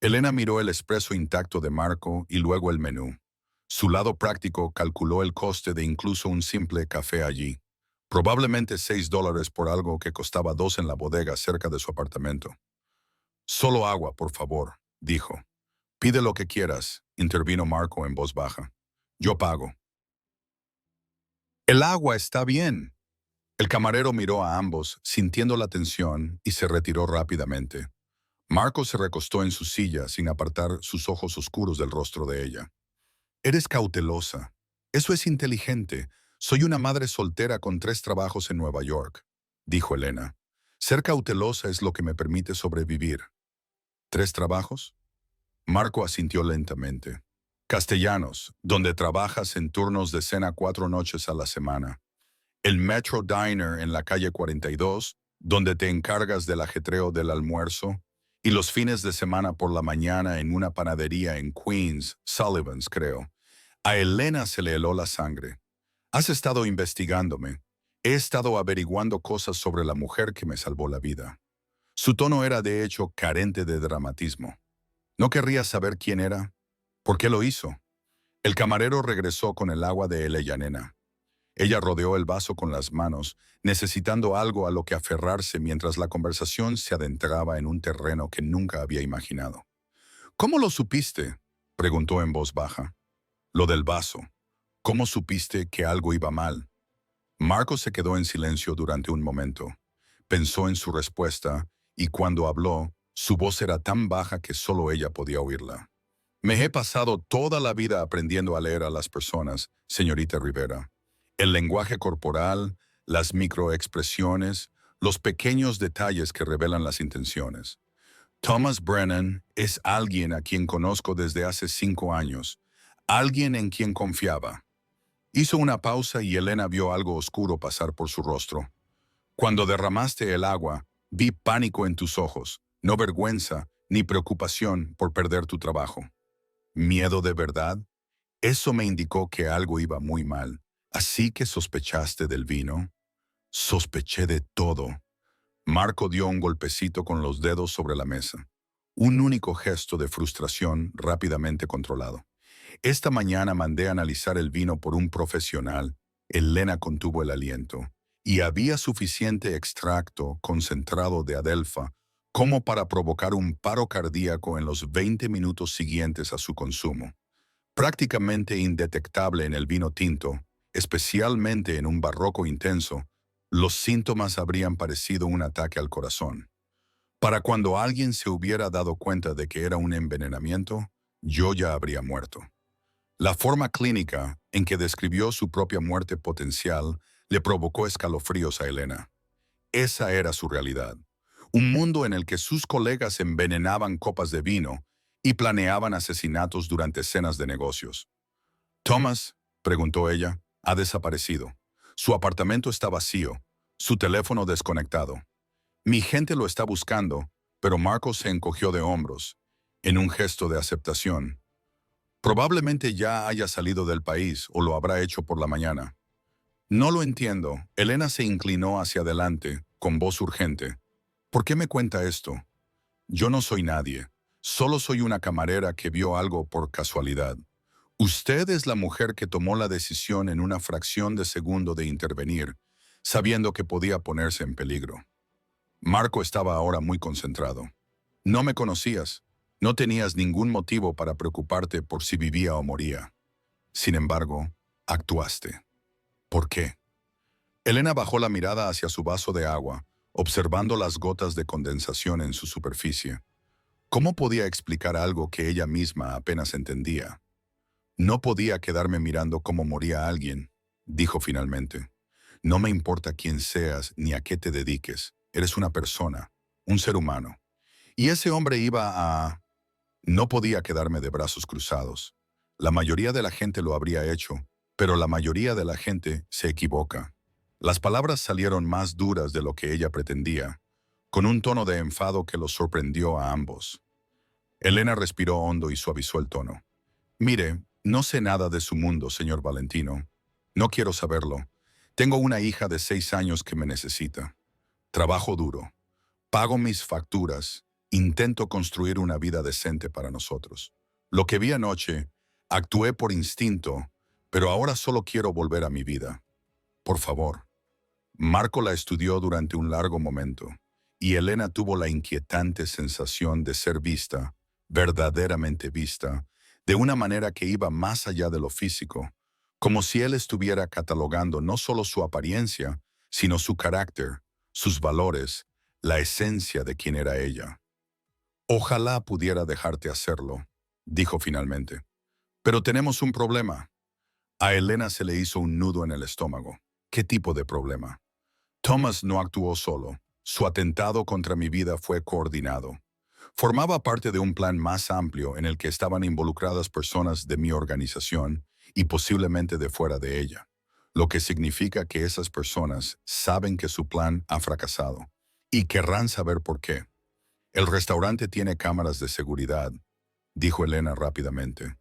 Elena miró el expreso intacto de Marco y luego el menú. Su lado práctico calculó el coste de incluso un simple café allí. Probablemente $6 por algo que costaba 2 en la bodega cerca de su apartamento. Solo agua, por favor, dijo. Pide lo que quieras, intervino Marco en voz baja. Yo pago. El agua está bien. El camarero miró a ambos, sintiendo la tensión, y se retiró rápidamente. Marco se recostó en su silla sin apartar sus ojos oscuros del rostro de ella. Eres cautelosa. Eso es inteligente. Soy una madre soltera con 3 trabajos en Nueva York, dijo Elena. Ser cautelosa es lo que me permite sobrevivir. ¿3 trabajos? Marco asintió lentamente. Castellanos, donde trabajas en turnos de cena 4 noches a la semana. El Metro Diner en la calle 42, donde te encargas del ajetreo del almuerzo. Y los fines de semana por la mañana en una panadería en Queens, Sullivan's, creo. A Elena se le heló la sangre. Has estado investigándome. He estado averiguando cosas sobre la mujer que me salvó la vida. Su tono era de hecho carente de dramatismo. ¿No querrías saber quién era? ¿Por qué lo hizo? El camarero regresó con el agua de Eleyanena. Ella rodeó el vaso con las manos, necesitando algo a lo que aferrarse mientras la conversación se adentraba en un terreno que nunca había imaginado. ¿Cómo lo supiste?, preguntó en voz baja. Lo del vaso. ¿Cómo supiste que algo iba mal? Marco se quedó en silencio durante un momento. Pensó en su respuesta y cuando habló, su voz era tan baja que solo ella podía oírla. Me he pasado toda la vida aprendiendo a leer a las personas, señorita Rivera. El lenguaje corporal, las microexpresiones, los pequeños detalles que revelan las intenciones. Thomas Brennan es alguien a quien conozco desde hace 5 años, alguien en quien confiaba. Hizo una pausa y Elena vio algo oscuro pasar por su rostro. Cuando derramaste el agua, vi pánico en tus ojos, no vergüenza ni preocupación por perder tu trabajo. ¿Miedo de verdad? Eso me indicó que algo iba muy mal. ¿Así que sospechaste del vino? Sospeché de todo. Marco dio un golpecito con los dedos sobre la mesa. Un único gesto de frustración rápidamente controlado. Esta mañana mandé a analizar el vino por un profesional. Elena contuvo el aliento. Y había suficiente extracto concentrado de adelfa como para provocar un paro cardíaco en los 20 minutos siguientes a su consumo. Prácticamente indetectable en el vino tinto, especialmente en un barroco intenso, los síntomas habrían parecido un ataque al corazón. Para cuando alguien se hubiera dado cuenta de que era un envenenamiento, yo ya habría muerto. La forma clínica en que describió su propia muerte potencial le provocó escalofríos a Elena. Esa era su realidad. Un mundo en el que sus colegas envenenaban copas de vino y planeaban asesinatos durante cenas de negocios. «Thomas», preguntó ella, «ha desaparecido. Su apartamento está vacío, su teléfono desconectado. Mi gente lo está buscando», pero Marcos se encogió de hombros, en un gesto de aceptación. «Probablemente ya haya salido del país o lo habrá hecho por la mañana». «No lo entiendo». Elena se inclinó hacia adelante, con voz urgente. «¿Por qué me cuenta esto? Yo no soy nadie. Solo soy una camarera que vio algo por casualidad. Usted es la mujer que tomó la decisión en una fracción de segundo de intervenir, sabiendo que podía ponerse en peligro». Marco estaba ahora muy concentrado. «No me conocías. No tenías ningún motivo para preocuparte por si vivía o moría. Sin embargo, actuaste. ¿Por qué?». Elena bajó la mirada hacia su vaso de agua, observando las gotas de condensación en su superficie. ¿Cómo podía explicar algo que ella misma apenas entendía? «No podía quedarme mirando cómo moría alguien», dijo finalmente. «No me importa quién seas ni a qué te dediques. Eres una persona, un ser humano. Y ese hombre iba a...». No podía quedarme de brazos cruzados. La mayoría de la gente lo habría hecho, pero la mayoría de la gente se equivoca. Las palabras salieron más duras de lo que ella pretendía, con un tono de enfado que los sorprendió a ambos. Elena respiró hondo y suavizó el tono. «Mire, no sé nada de su mundo, señor Valentino. No quiero saberlo. Tengo una hija de 6 años que me necesita. Trabajo duro. Pago mis facturas. Intento construir una vida decente para nosotros. Lo que vi anoche, actué por instinto, pero ahora solo quiero volver a mi vida. Por favor». Marco la estudió durante un largo momento, y Elena tuvo la inquietante sensación de ser vista, verdaderamente vista, de una manera que iba más allá de lo físico, como si él estuviera catalogando no solo su apariencia, sino su carácter, sus valores, la esencia de quién era ella. «Ojalá pudiera dejarte hacerlo», dijo finalmente. «Pero tenemos un problema». A Elena se le hizo un nudo en el estómago. ¿Qué tipo de problema? Thomas no actuó solo. Su atentado contra mi vida fue coordinado. Formaba parte de un plan más amplio en el que estaban involucradas personas de mi organización y posiblemente de fuera de ella, lo que significa que esas personas saben que su plan ha fracasado y querrán saber por qué. El restaurante tiene cámaras de seguridad, dijo Elena rápidamente.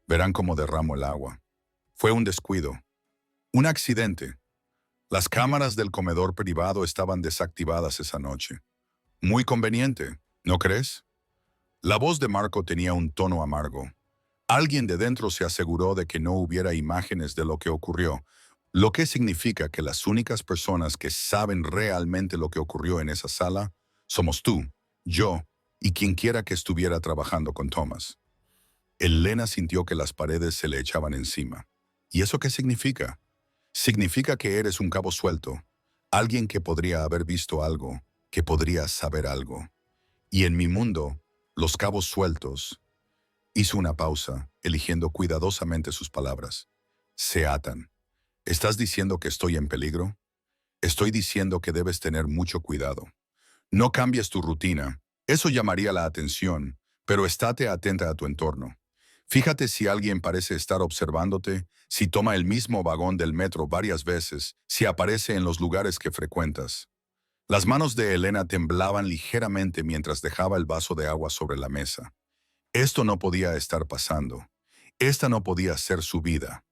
Verán cómo derramo el agua. Fue un descuido, un accidente. Las cámaras del comedor privado estaban desactivadas esa noche. Muy conveniente, ¿no crees? La voz de Marco tenía un tono amargo. Alguien de dentro se aseguró de que no hubiera imágenes de lo que ocurrió, lo que significa que las únicas personas que saben realmente lo que ocurrió en esa sala somos tú, yo y quien quiera que estuviera trabajando con Thomas. Elena sintió que las paredes se le echaban encima. ¿Y eso qué significa? Significa que eres un cabo suelto, alguien que podría haber visto algo, que podría saber algo. Y en mi mundo, los cabos sueltos, hizo una pausa, eligiendo cuidadosamente sus palabras, se atan. ¿Estás diciendo que estoy en peligro? Estoy diciendo que debes tener mucho cuidado. No cambies tu rutina, eso llamaría la atención, pero estate atenta a tu entorno. Fíjate si alguien parece estar observándote, si toma el mismo vagón del metro varias veces, si aparece en los lugares que frecuentas. Las manos de Elena temblaban ligeramente mientras dejaba el vaso de agua sobre la mesa. Esto no podía estar pasando. Esta no podía ser su vida.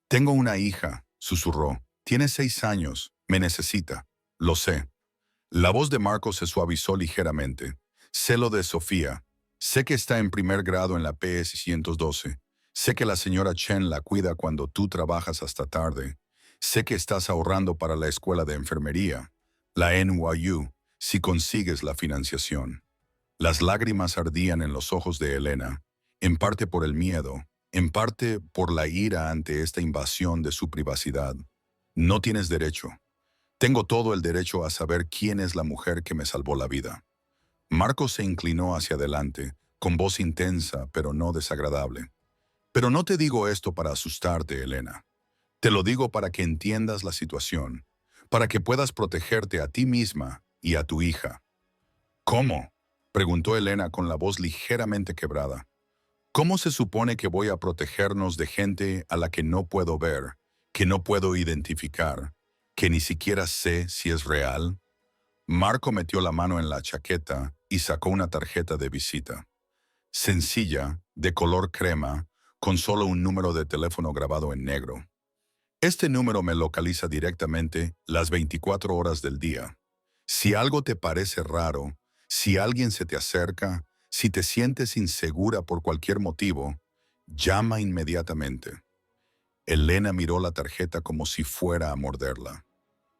Tengo una hija, susurró. Tiene 6 años. Me necesita. Lo sé. La voz de Marco se suavizó ligeramente. Sé lo de Sofía. Sé que está en primer grado en la PS 112. Sé que la señora Chen la cuida cuando tú trabajas hasta tarde. Sé que estás ahorrando para la escuela de enfermería, la NYU, si consigues la financiación. Las lágrimas ardían en los ojos de Elena, en parte por el miedo, en parte por la ira ante esta invasión de su privacidad. No tienes derecho. Tengo todo el derecho a saber quién es la mujer que me salvó la vida. Marco se inclinó hacia adelante, con voz intensa pero no desagradable. Pero no te digo esto para asustarte, Elena. Te lo digo para que entiendas la situación, para que puedas protegerte a ti misma y a tu hija. ¿Cómo?, preguntó Elena con la voz ligeramente quebrada. ¿Cómo se supone que voy a protegernos de gente a la que no puedo ver, que no puedo identificar, que ni siquiera sé si es real? Marco metió la mano en la chaqueta y sacó una tarjeta de visita. Sencilla, de color crema, con solo un número de teléfono grabado en negro. Este número me localiza directamente las 24 horas del día. Si algo te parece raro, si alguien se te acerca, si te sientes insegura por cualquier motivo, llama inmediatamente. Elena miró la tarjeta como si fuera a morderla.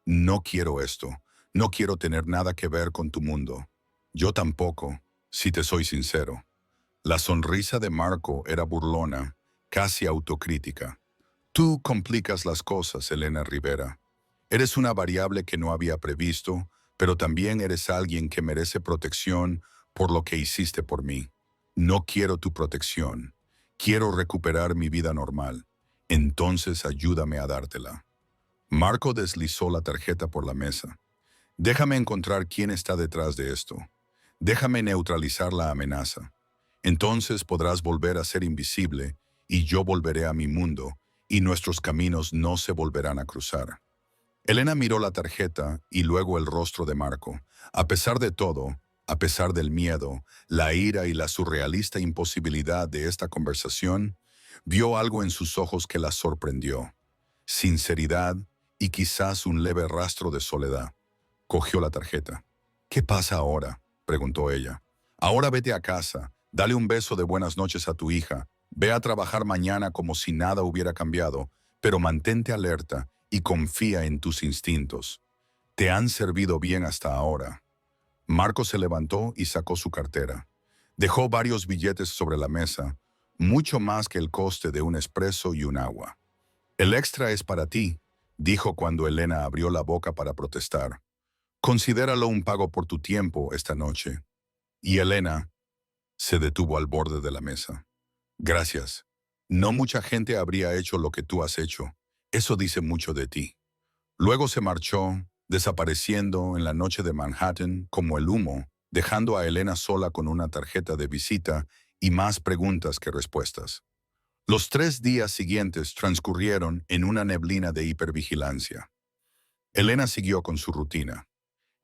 No quiero esto. No quiero tener nada que ver con tu mundo. Yo tampoco, si te soy sincero. La sonrisa de Marco era burlona, casi autocrítica. Tú complicas las cosas, Elena Rivera. Eres una variable que no había previsto, pero también eres alguien que merece protección por lo que hiciste por mí. No quiero tu protección. Quiero recuperar mi vida normal. Entonces ayúdame a dártela. Marco deslizó la tarjeta por la mesa. Déjame encontrar quién está detrás de esto. Déjame neutralizar la amenaza. Entonces podrás volver a ser invisible y yo volveré a mi mundo y nuestros caminos no se volverán a cruzar. Elena miró la tarjeta y luego el rostro de Marco. A pesar de todo, a pesar del miedo, la ira y la surrealista imposibilidad de esta conversación, vio algo en sus ojos que la sorprendió. Sinceridad y quizás un leve rastro de soledad. Cogió la tarjeta. ¿Qué pasa ahora?, preguntó ella. Ahora vete a casa, dale un beso de buenas noches a tu hija, ve a trabajar mañana como si nada hubiera cambiado, pero mantente alerta y confía en tus instintos. Te han servido bien hasta ahora. Marco se levantó y sacó su cartera. Dejó varios billetes sobre la mesa, mucho más que el coste de un espresso y un agua. El extra es para ti, dijo cuando Elena abrió la boca para protestar. Considéralo un pago por tu tiempo esta noche. Y Elena se detuvo al borde de la mesa. Gracias. No mucha gente habría hecho lo que tú has hecho. Eso dice mucho de ti. Luego se marchó, desapareciendo en la noche de Manhattan como el humo, dejando a Elena sola con una tarjeta de visita y más preguntas que respuestas. Los 3 días siguientes transcurrieron en una neblina de hipervigilancia. Elena siguió con su rutina.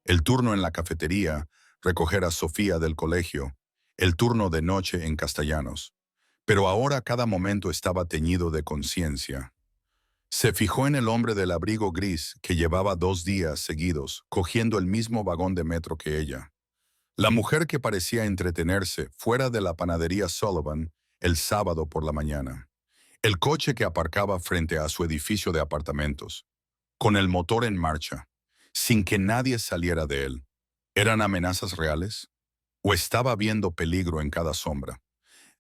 El turno en la cafetería, recoger a Sofía del colegio, el turno de noche en Castellanos. Pero ahora cada momento estaba teñido de conciencia. Se fijó en el hombre del abrigo gris que llevaba 2 días seguidos cogiendo el mismo vagón de metro que ella. La mujer que parecía entretenerse fuera de la panadería Sullivan el sábado por la mañana. El coche que aparcaba frente a su edificio de apartamentos, con el motor en marcha, sin que nadie saliera de él. ¿Eran amenazas reales? ¿O estaba viendo peligro en cada sombra?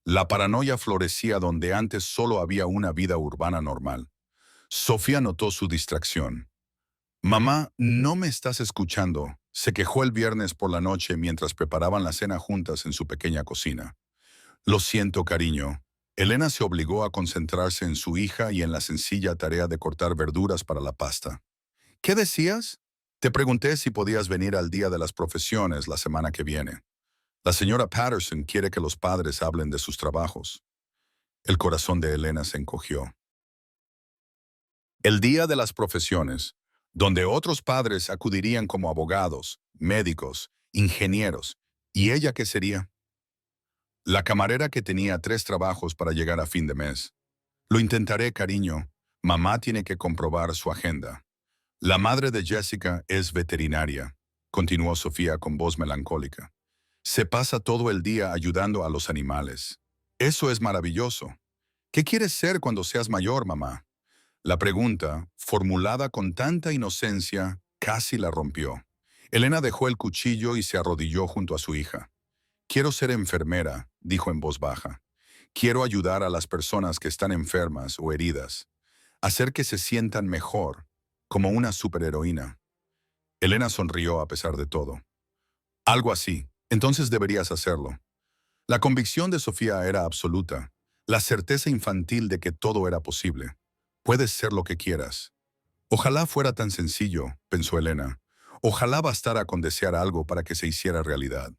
La paranoia florecía donde antes solo había una vida urbana normal. Sofía notó su distracción. «Mamá, ¿no me estás escuchando?», se quejó el viernes por la noche mientras preparaban la cena juntas en su pequeña cocina. «Lo siento, cariño». Elena se obligó a concentrarse en su hija y en la sencilla tarea de cortar verduras para la pasta. «¿Qué decías?». «Te pregunté si podías venir al Día de las Profesiones la semana que viene. La señora Patterson quiere que los padres hablen de sus trabajos». El corazón de Elena se encogió. El Día de las Profesiones, donde otros padres acudirían como abogados, médicos, ingenieros. ¿Y ella qué sería? La camarera que tenía 3 trabajos para llegar a fin de mes. «Lo intentaré, cariño. Mamá tiene que comprobar su agenda». «La madre de Jessica es veterinaria», continuó Sofía con voz melancólica. «Se pasa todo el día ayudando a los animales. Eso es maravilloso. ¿Qué quieres ser cuando seas mayor, mamá?». La pregunta, formulada con tanta inocencia, casi la rompió. Elena dejó el cuchillo y se arrodilló junto a su hija. «Quiero ser enfermera», dijo en voz baja. «Quiero ayudar a las personas que están enfermas o heridas. Hacer que se sientan mejor, como una superheroína». Elena sonrió a pesar de todo. «Algo así. Entonces deberías hacerlo». La convicción de Sofía era absoluta, la certeza infantil de que todo era posible. «Puedes ser lo que quieras». «Ojalá fuera tan sencillo», pensó Elena. «Ojalá bastara con desear algo para que se hiciera realidad».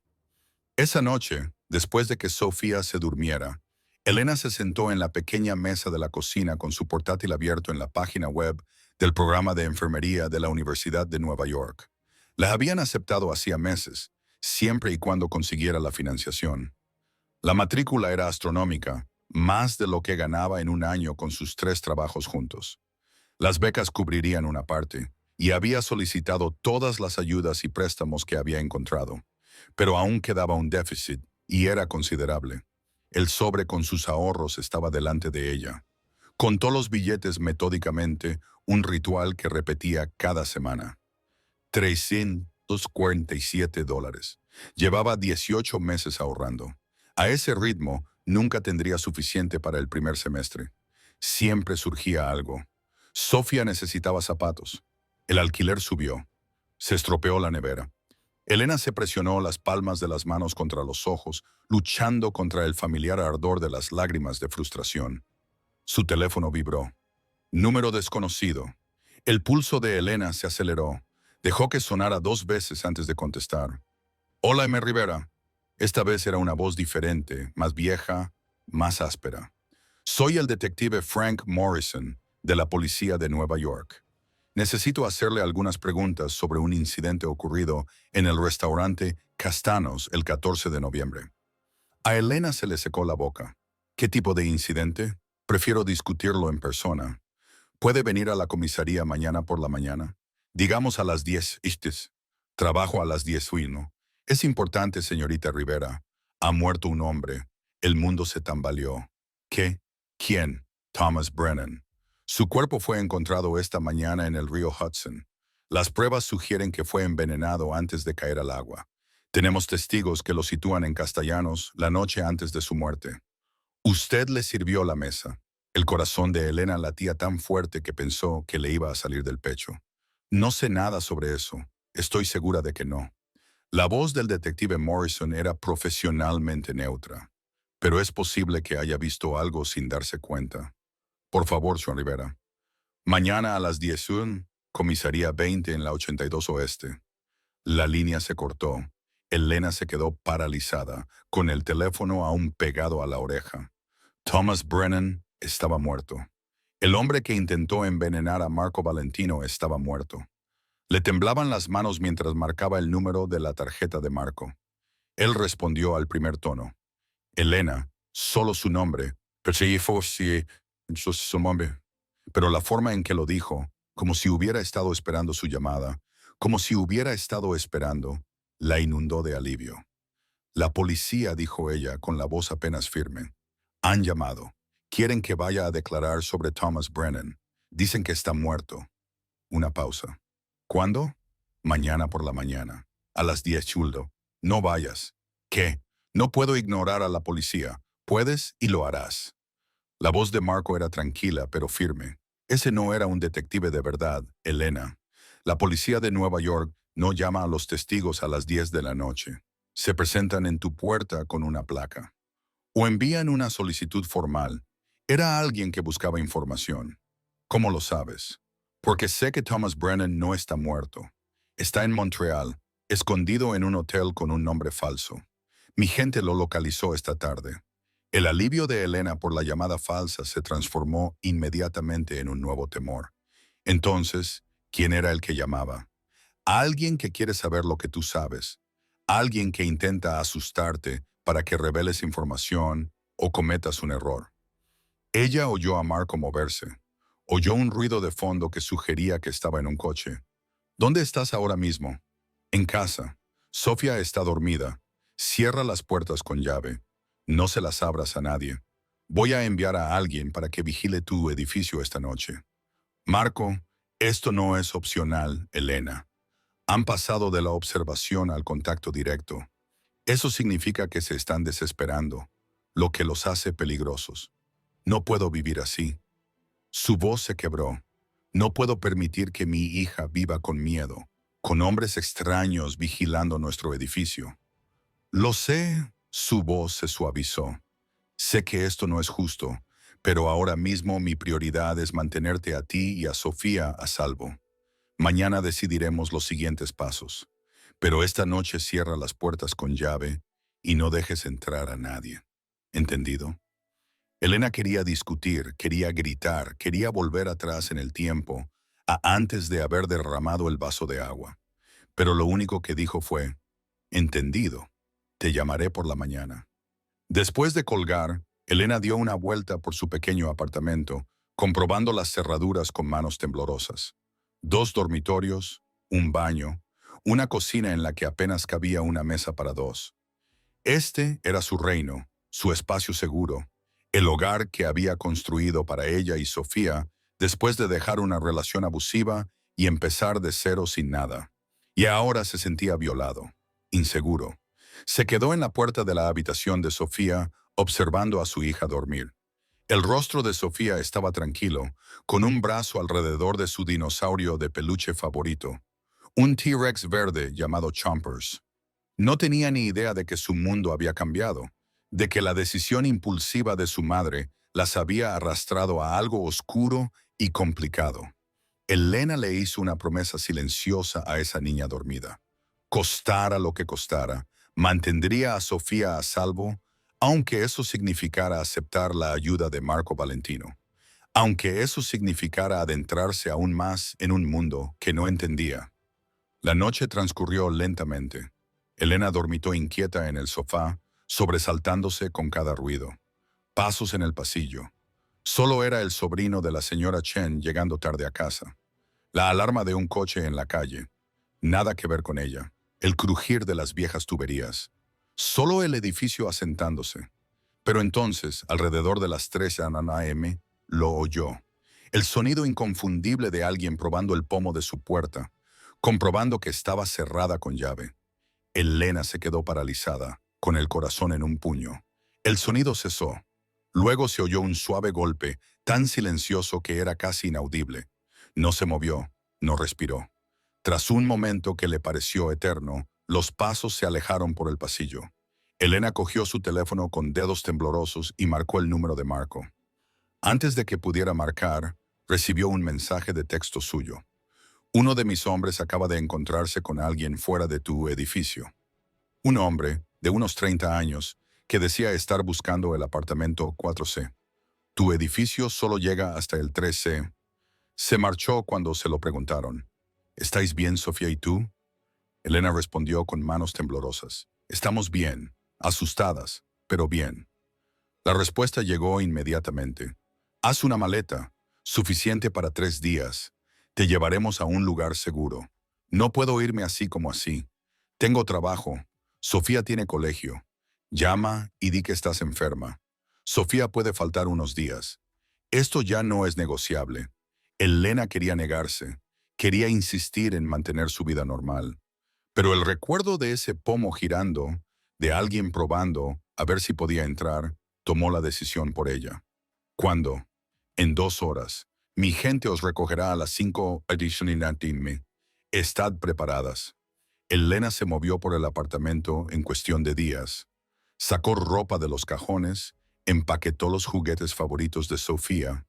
Esa noche, después de que Sofía se durmiera, Elena se sentó en la pequeña mesa de la cocina con su portátil abierto en la página web del programa de enfermería de la Universidad de Nueva York. La habían aceptado hacía meses, siempre y cuando consiguiera la financiación. La matrícula era astronómica, más de lo que ganaba en un año con sus 3 trabajos juntos. Las becas cubrirían una parte, y había solicitado todas las ayudas y préstamos que había encontrado. Pero aún quedaba un déficit, y era considerable. El sobre con sus ahorros estaba delante de ella. Contó los billetes metódicamente, un ritual que repetía cada semana. $347. Llevaba 18 meses ahorrando. A ese ritmo, nunca tendría suficiente para el primer semestre. Siempre surgía algo. Sofía necesitaba zapatos. El alquiler subió. Se estropeó la nevera. Elena se presionó las palmas de las manos contra los ojos, luchando contra el familiar ardor de las lágrimas de frustración. Su teléfono vibró. Número desconocido. El pulso de Elena se aceleró. Dejó que sonara 2 veces antes de contestar. «Hola, M. Rivera». Esta vez era una voz diferente, más vieja, más áspera. «Soy el detective Frank Morrison, de la policía de Nueva York. Necesito hacerle algunas preguntas sobre un incidente ocurrido en el restaurante Castanos el 14 de noviembre». A Elena se le secó la boca. «¿Qué tipo de incidente? Prefiero discutirlo en persona. ¿Puede venir a la comisaría mañana por la mañana? Digamos a las 10. Trabajo a las 10 hoy, ¿no? Es importante, señorita Rivera. Ha muerto un hombre. El mundo se tambaleó». «¿Qué? ¿Quién?» «Thomas Brennan. Su cuerpo fue encontrado esta mañana en el río Hudson. Las pruebas sugieren que fue envenenado antes de caer al agua. Tenemos testigos que lo sitúan en Castellanos la noche antes de su muerte». «Usted le sirvió la mesa». El corazón de Elena latía tan fuerte que pensó que le iba a salir del pecho. «No sé nada sobre eso. Estoy segura de que no». La voz del detective Morrison era profesionalmente neutra. «Pero es posible que haya visto algo sin darse cuenta. Por favor, señor Rivera. Mañana a las 10. Comisaría 20 en la 82 Oeste. La línea se cortó. Elena se quedó paralizada, con el teléfono aún pegado a la oreja. Thomas Brennan estaba muerto. El hombre que intentó envenenar a Marco Valentino estaba muerto. Le temblaban las manos mientras marcaba el número de la tarjeta de Marco. Él respondió al primer tono. Elena, solo su nombre. Pero la forma en que lo dijo, como si hubiera estado esperando su llamada, como si hubiera estado esperando, la inundó de alivio. La policía, dijo ella con la voz apenas firme. Han llamado. Quieren que vaya a declarar sobre Thomas Brennan. Dicen que está muerto. Una pausa. ¿Cuándo? Mañana por la mañana. A las 10, Chuldo. No vayas. ¿Qué? No puedo ignorar a la policía. Puedes y lo harás. La voz de Marco era tranquila pero firme. Ese no era un detective de verdad, Elena. La policía de Nueva York no llama a los testigos a las 10 de la noche. Se presentan en tu puerta con una placa. O envían una solicitud formal. Era alguien que buscaba información. ¿Cómo lo sabes? Porque sé que Thomas Brennan no está muerto. Está en Montreal, escondido en un hotel con un nombre falso. Mi gente lo localizó esta tarde. El alivio de Elena por la llamada falsa se transformó inmediatamente en un nuevo temor. Entonces, ¿quién era el que llamaba? Alguien que quiere saber lo que tú sabes. Alguien que intenta asustarte para que reveles información o cometas un error. Ella oyó a Marco moverse. Oyó un ruido de fondo que sugería que estaba en un coche. ¿Dónde estás ahora mismo? En casa. Sofía está dormida. Cierra las puertas con llave. No se las abras a nadie. Voy a enviar a alguien para que vigile tu edificio esta noche. Marco, esto no es opcional, Elena. Han pasado de la observación al contacto directo. Eso significa que se están desesperando, lo que los hace peligrosos. No puedo vivir así. Su voz se quebró. No puedo permitir que mi hija viva con miedo, con hombres extraños vigilando nuestro edificio. Lo sé, su voz se suavizó. Sé que esto no es justo, pero ahora mismo mi prioridad es mantenerte a ti y a Sofía a salvo. Mañana decidiremos los siguientes pasos, pero esta noche cierra las puertas con llave y no dejes entrar a nadie. ¿Entendido? Elena quería discutir, quería gritar, quería volver atrás en el tiempo, a antes de haber derramado el vaso de agua. Pero lo único que dijo fue, entendido, te llamaré por la mañana. Después de colgar, Elena dio una vuelta por su pequeño apartamento, comprobando las cerraduras con manos temblorosas. 2 dormitorios, un baño, una cocina en la que apenas cabía una mesa para 2. Este era su reino, su espacio seguro, el hogar que había construido para ella y Sofía después de dejar una relación abusiva y empezar de cero sin nada. Y ahora se sentía violado, inseguro. Se quedó en la puerta de la habitación de Sofía observando a su hija dormir. El rostro de Sofía estaba tranquilo, con un brazo alrededor de su dinosaurio de peluche favorito, un T-Rex verde llamado Chompers. No tenía ni idea de que su mundo había cambiado, de que la decisión impulsiva de su madre las había arrastrado a algo oscuro y complicado. Elena le hizo una promesa silenciosa a esa niña dormida. Costara lo que costara, mantendría a Sofía a salvo, aunque eso significara aceptar la ayuda de Marco Valentino, aunque eso significara adentrarse aún más en un mundo que no entendía. La noche transcurrió lentamente. Elena dormitó inquieta en el sofá, sobresaltándose con cada ruido. Pasos en el pasillo. Solo era el sobrino de la señora Chen llegando tarde a casa. La alarma de un coche en la calle. Nada que ver con ella. El crujir de las viejas tuberías. Solo el edificio asentándose. Pero entonces, alrededor de las 3 a.m., lo oyó. El sonido inconfundible de alguien probando el pomo de su puerta, comprobando que estaba cerrada con llave. Elena se quedó paralizada, con el corazón en un puño. El sonido cesó. Luego se oyó un suave golpe, tan silencioso que era casi inaudible. No se movió, no respiró. Tras un momento que le pareció eterno, los pasos se alejaron por el pasillo. Elena cogió su teléfono con dedos temblorosos y marcó el número de Marco. Antes de que pudiera marcar, recibió un mensaje de texto suyo. Uno de mis hombres acaba de encontrarse con alguien fuera de tu edificio. Un hombre, de unos 30 años, que decía estar buscando el apartamento 4C. Tu edificio solo llega hasta el 3C. Se marchó cuando se lo preguntaron. ¿Estáis bien, Sofía y tú? Elena respondió con manos temblorosas. Estamos bien, asustadas, pero bien. La respuesta llegó inmediatamente. Haz una maleta, suficiente para 3 días. Te llevaremos a un lugar seguro. No puedo irme así como así. Tengo trabajo. Sofía tiene colegio. Llama y di que estás enferma. Sofía puede faltar unos días. Esto ya no es negociable. Elena quería negarse. Quería insistir en mantener su vida normal. Pero el recuerdo de ese pomo girando, de alguien probando a ver si podía entrar, tomó la decisión por ella. ¿Cuándo? En 2 horas. Mi gente os recogerá a las 5 adicionalmente. Estad preparadas. Elena se movió por el apartamento en cuestión de días. Sacó ropa de los cajones, empaquetó los juguetes favoritos de Sofía.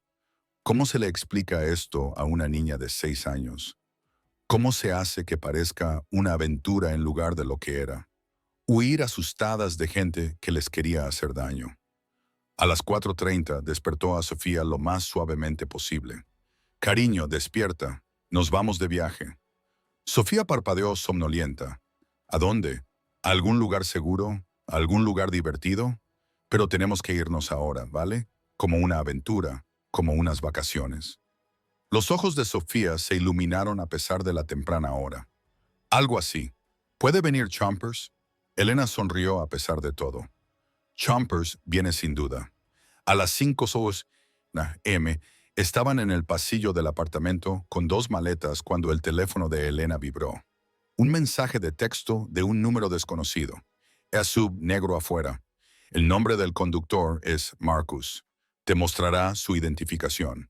¿Cómo se le explica esto a una niña de 6 años? ¿Cómo se hace que parezca una aventura en lugar de lo que era? Huir asustadas de gente que les quería hacer daño. A las 4:30 despertó a Sofía lo más suavemente posible. Cariño, despierta. Nos vamos de viaje. Sofía parpadeó somnolienta. ¿A dónde? ¿A algún lugar seguro? ¿A algún lugar divertido? Pero tenemos que irnos ahora, ¿vale? Como una aventura, como unas vacaciones. Los ojos de Sofía se iluminaron a pesar de la temprana hora. Algo así. ¿Puede venir Chompers? Elena sonrió a pesar de todo. Chompers viene sin duda. A las 5:00 m estaban en el pasillo del apartamento con 2 maletas cuando el teléfono de Elena vibró. Un mensaje de texto de un número desconocido. Sub negro afuera. El nombre del conductor es Marcus. Te mostrará su identificación.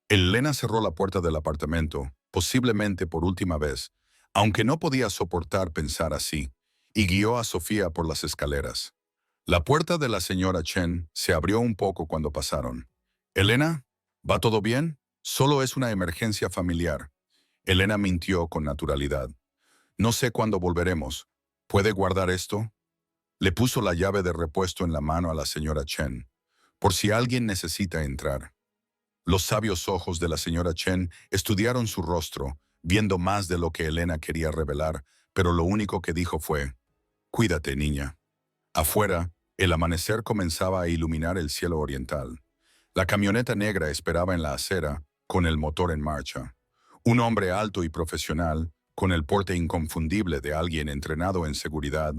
Elena cerró la puerta del apartamento, posiblemente por última vez, aunque no podía soportar pensar así, y guió a Sofía por las escaleras. La puerta de la señora Chen se abrió un poco cuando pasaron. «Elena, ¿va todo bien? Solo es una emergencia familiar». Elena mintió con naturalidad. «No sé cuándo volveremos. ¿Puede guardar esto?» Le puso la llave de repuesto en la mano a la señora Chen, por si alguien necesita entrar. Los sabios ojos de la señora Chen estudiaron su rostro, viendo más de lo que Elena quería revelar, pero lo único que dijo fue, «Cuídate, niña». Afuera, el amanecer comenzaba a iluminar el cielo oriental. La camioneta negra esperaba en la acera, con el motor en marcha. Un hombre alto y profesional, con el porte inconfundible de alguien entrenado en seguridad,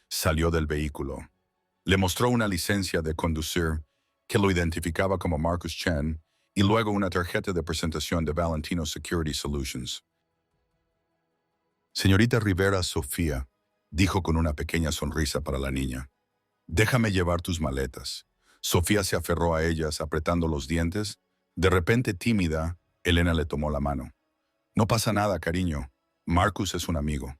salió del vehículo. Le mostró una licencia de conducir, que lo identificaba como Marcus Chen, y luego una tarjeta de presentación de Valentino Security Solutions. «Señorita Rivera Sofía», dijo con una pequeña sonrisa para la niña. «Déjame llevar tus maletas». Sofía se aferró a ellas apretando los dientes. De repente tímida, Elena le tomó la mano. «No pasa nada, cariño. Marcus es un amigo».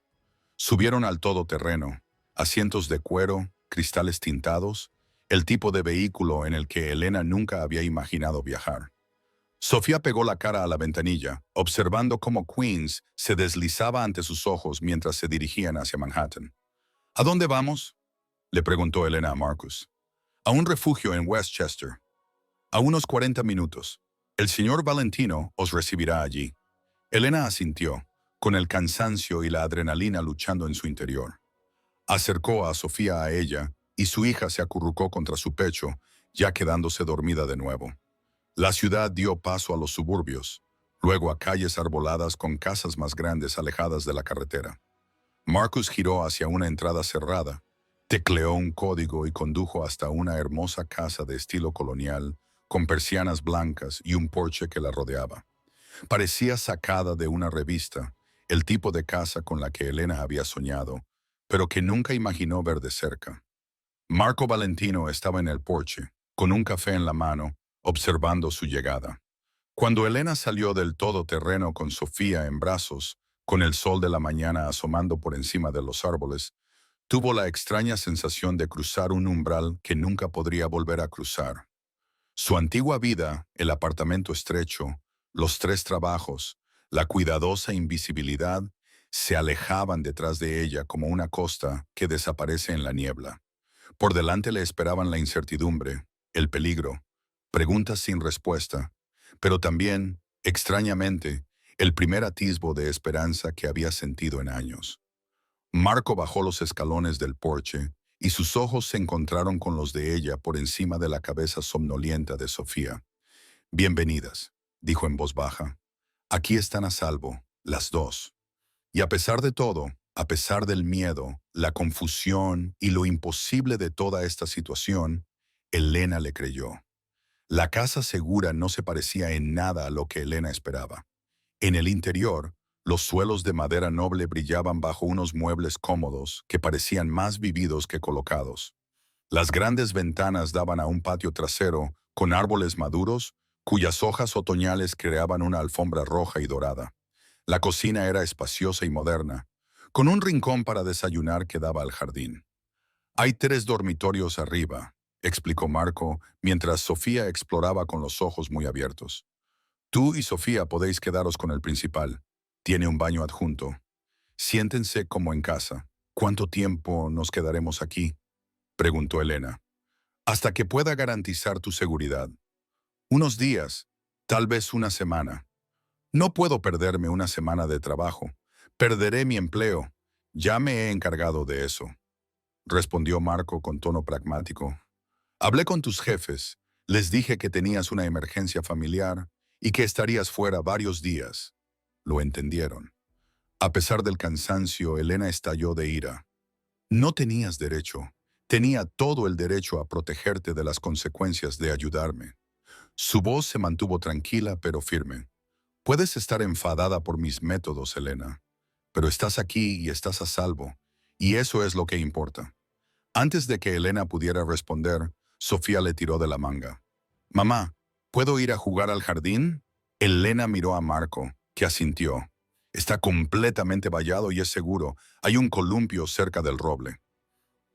Subieron al todoterreno, asientos de cuero, cristales tintados, el tipo de vehículo en el que Elena nunca había imaginado viajar. Sofía pegó la cara a la ventanilla, observando cómo Queens se deslizaba ante sus ojos mientras se dirigían hacia Manhattan. «¿A dónde vamos?», le preguntó Elena a Marcus. «A un refugio en Westchester. A unos 40 minutos. El señor Valentino os recibirá allí». Elena asintió, con el cansancio y la adrenalina luchando en su interior. Acercó a Sofía a ella y su hija se acurrucó contra su pecho, ya quedándose dormida de nuevo. La ciudad dio paso a los suburbios, luego a calles arboladas con casas más grandes alejadas de la carretera. Marcus giró hacia una entrada cerrada, tecleó un código y condujo hasta una hermosa casa de estilo colonial, con persianas blancas y un porche que la rodeaba. Parecía sacada de una revista, el tipo de casa con la que Elena había soñado, pero que nunca imaginó ver de cerca. Marco Valentino estaba en el porche, con un café en la mano, observando su llegada. Cuando Elena salió del todoterreno con Sofía en brazos, con el sol de la mañana asomando por encima de los árboles, tuvo la extraña sensación de cruzar un umbral que nunca podría volver a cruzar. Su antigua vida, el apartamento estrecho, los 3 trabajos, La cuidadosa invisibilidad se alejaban detrás de ella como una costa que desaparece en la niebla. Por delante le esperaban la incertidumbre, el peligro, preguntas sin respuesta, pero también, extrañamente, el primer atisbo de esperanza que había sentido en años. Marco bajó los escalones del porche y sus ojos se encontraron con los de ella por encima de la cabeza somnolienta de Sofía. Bienvenidas, dijo en voz baja. Aquí están a salvo, las dos. Y a pesar de todo, a pesar del miedo, la confusión y lo imposible de toda esta situación, Elena le creyó. La casa segura no se parecía en nada a lo que Elena esperaba. En el interior, los suelos de madera noble brillaban bajo unos muebles cómodos que parecían más vividos que colocados. Las grandes ventanas daban a un patio trasero con árboles maduros, cuyas hojas otoñales creaban una alfombra roja y dorada. La cocina era espaciosa y moderna, con un rincón para desayunar que daba al jardín. Hay 3 dormitorios arriba, explicó Marco, mientras Sofía exploraba con los ojos muy abiertos. Tú y Sofía podéis quedaros con el principal. Tiene un baño adjunto. Siéntense como en casa. ¿Cuánto tiempo nos quedaremos aquí?, preguntó Elena. Hasta que pueda garantizar tu seguridad. Unos días, tal vez una semana. No puedo perderme una semana de trabajo. Perderé mi empleo. Ya me he encargado de eso, respondió Marco con tono pragmático. Hablé con tus jefes. Les dije que tenías una emergencia familiar y que estarías fuera varios días. Lo entendieron. A pesar del cansancio, Elena estalló de ira. No tenías derecho. Tenía todo el derecho a protegerte de las consecuencias de ayudarme. Su voz se mantuvo tranquila pero firme. Puedes estar enfadada por mis métodos, Elena, pero estás aquí y estás a salvo, y eso es lo que importa. Antes de que Elena pudiera responder, Sofía le tiró de la manga. Mamá, ¿puedo ir a jugar al jardín? Elena miró a Marco, que asintió. Está completamente vallado y es seguro. Hay un columpio cerca del roble.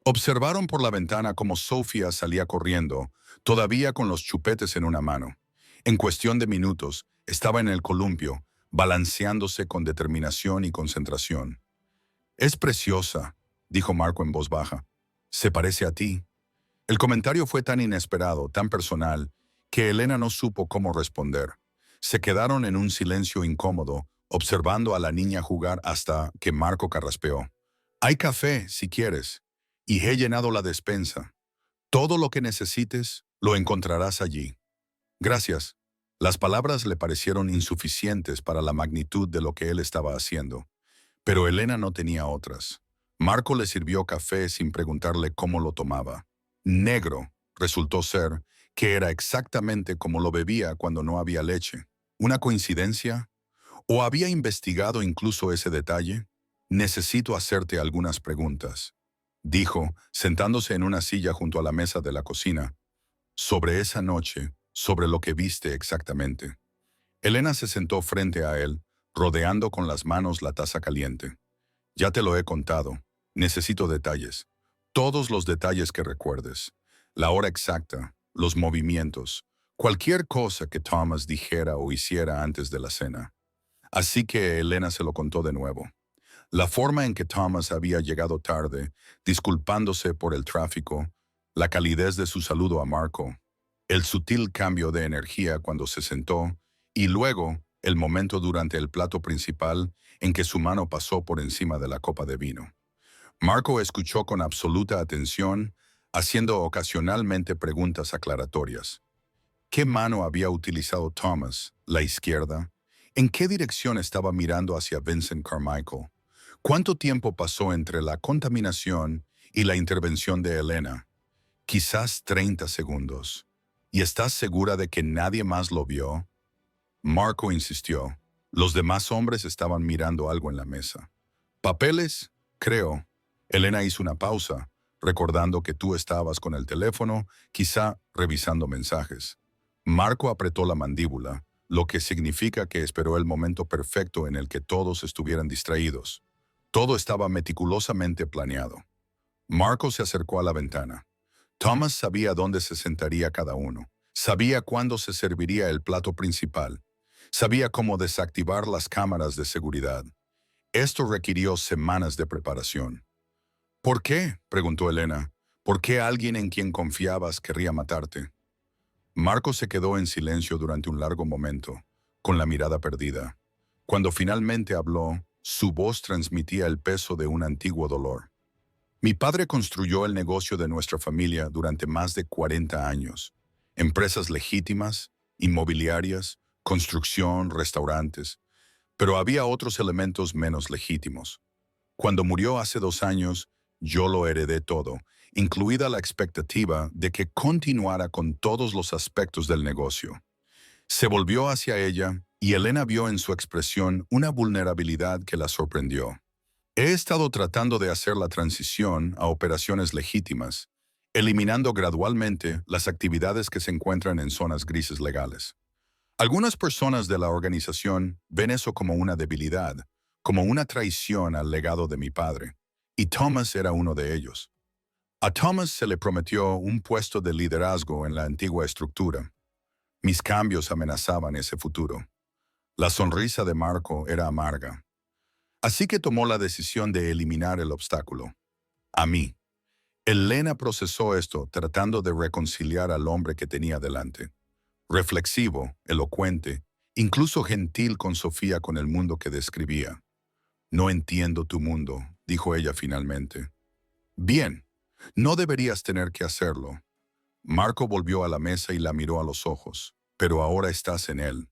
Observaron por la ventana cómo Sofía salía corriendo, todavía con los chupetes en una mano. En cuestión de minutos, estaba en el columpio, balanceándose con determinación y concentración. Es preciosa, dijo Marco en voz baja. Se parece a ti. El comentario fue tan inesperado, tan personal, que Elena no supo cómo responder. Se quedaron en un silencio incómodo, observando a la niña jugar hasta que Marco carraspeó. Hay café, si quieres, y he llenado la despensa. Todo lo que necesites, lo encontrarás allí. Gracias. Las palabras le parecieron insuficientes para la magnitud de lo que él estaba haciendo. Pero Elena no tenía otras. Marco le sirvió café sin preguntarle cómo lo tomaba. Negro, resultó ser, que era exactamente como lo bebía cuando no había leche. ¿Una coincidencia? ¿O había investigado incluso ese detalle? Necesito hacerte algunas preguntas, dijo, sentándose en una silla junto a la mesa de la cocina. Sobre esa noche, sobre lo que viste exactamente. Elena se sentó frente a él, rodeando con las manos la taza caliente. Ya te lo he contado. Necesito detalles. Todos los detalles que recuerdes. La hora exacta, los movimientos, cualquier cosa que Thomas dijera o hiciera antes de la cena. Así que Elena se lo contó de nuevo. La forma en que Thomas había llegado tarde, disculpándose por el tráfico, la calidez de su saludo a Marco, el sutil cambio de energía cuando se sentó, y luego el momento durante el plato principal en que su mano pasó por encima de la copa de vino. Marco escuchó con absoluta atención, haciendo ocasionalmente preguntas aclaratorias. ¿Qué mano había utilizado Thomas? ¿La izquierda? ¿En qué dirección estaba mirando hacia Vincent Carmichael? ¿Cuánto tiempo pasó entre la contaminación y la intervención de Elena? Quizás 30 segundos. ¿Y estás segura de que nadie más lo vio? Marco insistió. Los demás hombres estaban mirando algo en la mesa. ¿Papeles? Creo. Elena hizo una pausa, recordando que tú estabas con el teléfono, quizá revisando mensajes. Marco apretó la mandíbula, lo que significa que esperó el momento perfecto en el que todos estuvieran distraídos. Todo estaba meticulosamente planeado. Marco se acercó a la ventana. Thomas sabía dónde se sentaría cada uno. Sabía cuándo se serviría el plato principal. Sabía cómo desactivar las cámaras de seguridad. Esto requirió semanas de preparación. ¿Por qué?, preguntó Elena. ¿Por qué alguien en quien confiabas querría matarte? Marco se quedó en silencio durante un largo momento, con la mirada perdida. Cuando finalmente habló, su voz transmitía el peso de un antiguo dolor. Mi padre construyó el negocio de nuestra familia durante más de 40 años. Empresas legítimas, inmobiliarias, construcción, restaurantes. Pero había otros elementos menos legítimos. Cuando murió hace 2 años, yo lo heredé todo, incluida la expectativa de que continuara con todos los aspectos del negocio. Se volvió hacia ella y Elena vio en su expresión una vulnerabilidad que la sorprendió. He estado tratando de hacer la transición a operaciones legítimas, eliminando gradualmente las actividades que se encuentran en zonas grises legales. Algunas personas de la organización ven eso como una debilidad, como una traición al legado de mi padre, y Thomas era uno de ellos. A Thomas se le prometió un puesto de liderazgo en la antigua estructura. Mis cambios amenazaban ese futuro. La sonrisa de Marco era amarga. Así que tomó la decisión de eliminar el obstáculo. A mí. Elena procesó esto tratando de reconciliar al hombre que tenía delante. Reflexivo, elocuente, incluso gentil con Sofía con el mundo que describía. No entiendo tu mundo, dijo ella finalmente. Bien, no deberías tener que hacerlo. Marco volvió a la mesa y la miró a los ojos. Pero ahora estás en él.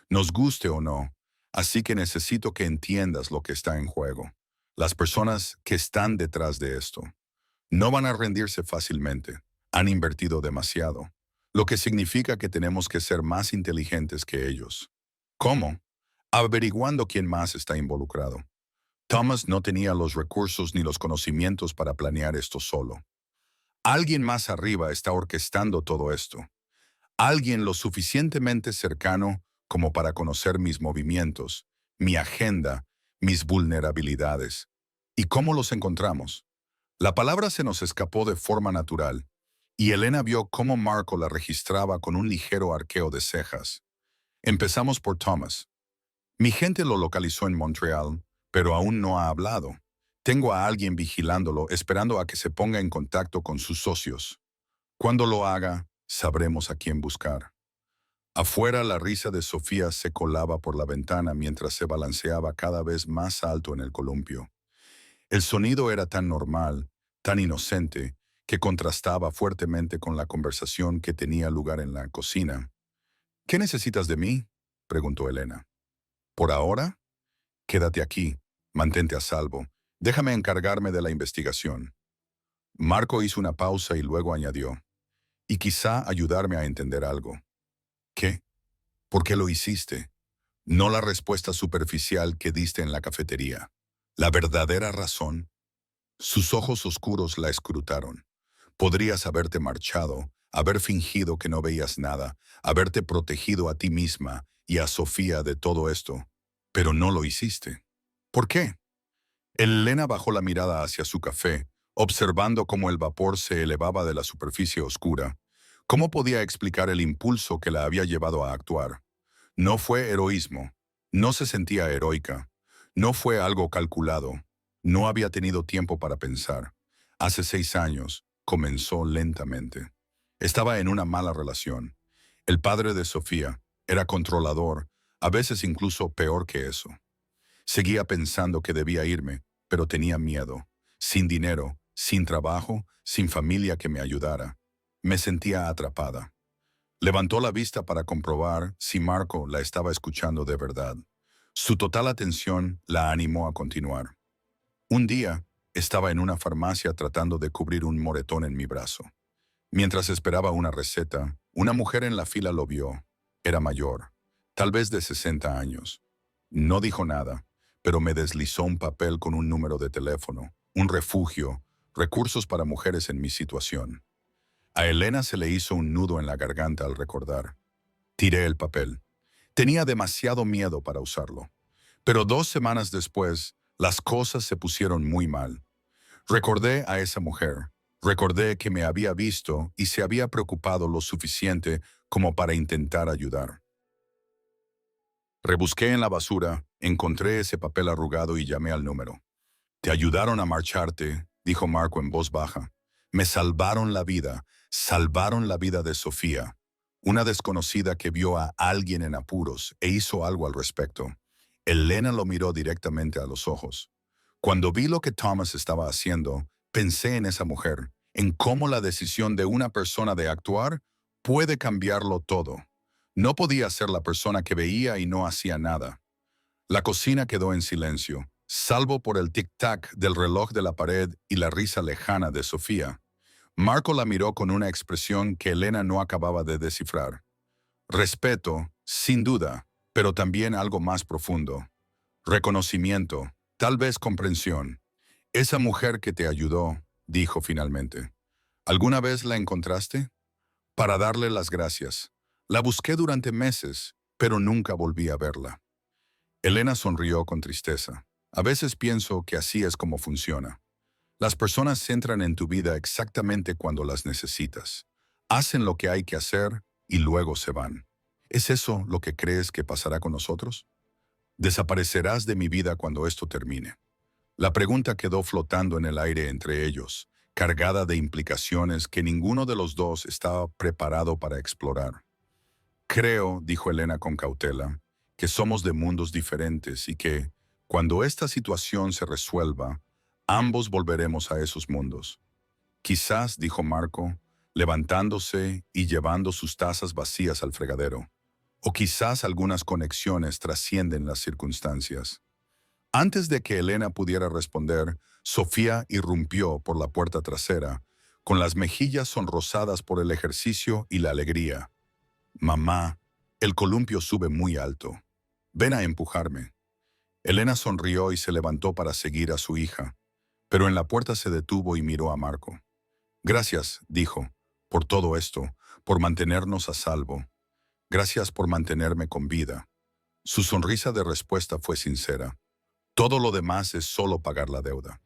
Nos guste o no, así que necesito que entiendas lo que está en juego. Las personas que están detrás de esto no van a rendirse fácilmente. Han invertido demasiado, lo que significa que tenemos que ser más inteligentes que ellos. ¿Cómo? Averiguando quién más está involucrado. Thomas no tenía los recursos ni los conocimientos para planear esto solo. Alguien más arriba está orquestando todo esto. Alguien lo suficientemente cercano como para conocer mis movimientos, mi agenda, mis vulnerabilidades. ¿Y cómo los encontramos? La palabra se nos escapó de forma natural, y Elena vio cómo Marco la registraba con un ligero arqueo de cejas. Empezamos por Thomas. Mi gente lo localizó en Montreal, pero aún no ha hablado. Tengo a alguien vigilándolo, esperando a que se ponga en contacto con sus socios. Cuando lo haga, sabremos a quién buscar. Afuera, la risa de Sofía se colaba por la ventana mientras se balanceaba cada vez más alto en el columpio. El sonido era tan normal, tan inocente, que contrastaba fuertemente con la conversación que tenía lugar en la cocina. ¿Qué necesitas de mí?, preguntó Elena. Por ahora, quédate aquí, mantente a salvo. Déjame encargarme de la investigación. Marco hizo una pausa y luego añadió, y quizá ayudarme a entender algo. ¿Qué? ¿Por qué lo hiciste? No la respuesta superficial que diste en la cafetería. La verdadera razón. Sus ojos oscuros la escrutaron. Podrías haberte marchado, haber fingido que no veías nada, haberte protegido a ti misma y a Sofía de todo esto, pero no lo hiciste. ¿Por qué? Elena bajó la mirada hacia su café, observando cómo el vapor se elevaba de la superficie oscura. ¿Cómo podía explicar el impulso que la había llevado a actuar? No fue heroísmo, no se sentía heroica, no fue algo calculado, no había tenido tiempo para pensar. Hace 6 años, comenzó lentamente. Estaba en una mala relación. El padre de Sofía era controlador, a veces incluso peor que eso. Seguía pensando que debía irme, pero tenía miedo. Sin dinero, sin trabajo, sin familia que me ayudara. Me sentía atrapada. Levantó la vista para comprobar si Marco la estaba escuchando de verdad. Su total atención la animó a continuar. Un día, estaba en una farmacia tratando de cubrir un moretón en mi brazo. Mientras esperaba una receta, una mujer en la fila lo vio. Era mayor, tal vez de 60 años. No dijo nada, pero me deslizó un papel con un número de teléfono, un refugio, recursos para mujeres en mi situación. A Elena se le hizo un nudo en la garganta al recordar. Tiré el papel. Tenía demasiado miedo para usarlo. Pero 2 semanas después, las cosas se pusieron muy mal. Recordé a esa mujer. Recordé que me había visto y se había preocupado lo suficiente como para intentar ayudar. Rebusqué en la basura, encontré ese papel arrugado y llamé al número. Te ayudaron a marcharte, dijo Marco en voz baja. Me salvaron la vida de Sofía, una desconocida que vio a alguien en apuros e hizo algo al respecto. Elena lo miró directamente a los ojos. Cuando vi lo que Thomas estaba haciendo, pensé en esa mujer, en cómo la decisión de una persona de actuar puede cambiarlo todo. No podía ser la persona que veía y no hacía nada. La cocina quedó en silencio, salvo por el tic-tac del reloj de la pared y la risa lejana de Sofía. Marco la miró con una expresión que Elena no acababa de descifrar. Respeto, sin duda, pero también algo más profundo. Reconocimiento, tal vez comprensión. Esa mujer que te ayudó, dijo finalmente. ¿Alguna vez la encontraste? Para darle las gracias. La busqué durante meses, pero nunca volví a verla. Elena sonrió con tristeza. A veces pienso que así es como funciona. Las personas entran en tu vida exactamente cuando las necesitas. Hacen lo que hay que hacer y luego se van. ¿Es eso lo que crees que pasará con nosotros? Desaparecerás de mi vida cuando esto termine. La pregunta quedó flotando en el aire entre ellos, cargada de implicaciones que ninguno de los dos estaba preparado para explorar. Creo, dijo Elena con cautela, que somos de mundos diferentes y que, cuando esta situación se resuelva, ambos volveremos a esos mundos. Quizás, dijo Marco, levantándose y llevando sus tazas vacías al fregadero. O quizás algunas conexiones trascienden las circunstancias. Antes de que Elena pudiera responder, Sofía irrumpió por la puerta trasera, con las mejillas sonrosadas por el ejercicio y la alegría. Mamá, el columpio sube muy alto. Ven a empujarme. Elena sonrió y se levantó para seguir a su hija, pero en la puerta se detuvo y miró a Marco. Gracias, dijo, por todo esto, por mantenernos a salvo. Gracias por mantenerme con vida. Su sonrisa de respuesta fue sincera. Todo lo demás es solo pagar la deuda.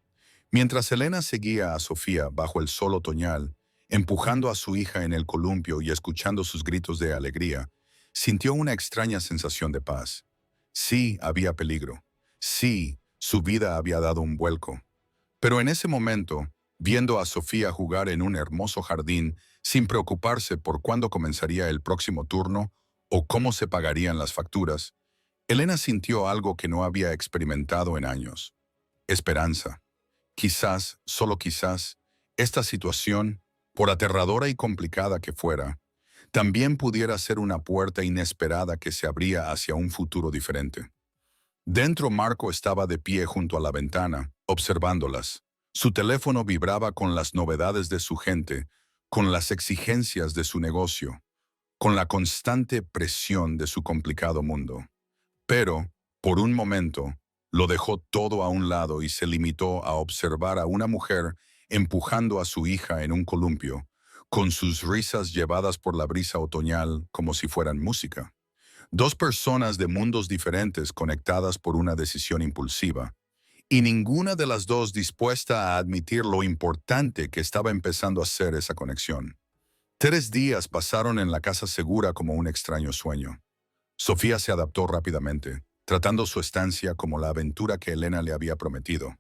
Mientras Elena seguía a Sofía bajo el sol otoñal, empujando a su hija en el columpio y escuchando sus gritos de alegría, sintió una extraña sensación de paz. Sí, había peligro. Sí, su vida había dado un vuelco. Pero en ese momento, viendo a Sofía jugar en un hermoso jardín, sin preocuparse por cuándo comenzaría el próximo turno o cómo se pagarían las facturas, Elena sintió algo que no había experimentado en años. Esperanza. Quizás, solo quizás, esta situación, por aterradora y complicada que fuera, también pudiera ser una puerta inesperada que se abría hacia un futuro diferente. Dentro Marco estaba de pie junto a la ventana, observándolas. Su teléfono vibraba con las novedades de su gente, con las exigencias de su negocio, con la constante presión de su complicado mundo. Pero, por un momento, lo dejó todo a un lado y se limitó a observar a una mujer empujando a su hija en un columpio, con sus risas llevadas por la brisa otoñal como si fueran música. Dos personas de mundos diferentes conectadas por una decisión impulsiva, y ninguna de las dos dispuesta a admitir lo importante que estaba empezando a ser esa conexión. 3 días pasaron en la casa segura como un extraño sueño. Sofía se adaptó rápidamente, tratando su estancia como la aventura que Elena le había prometido.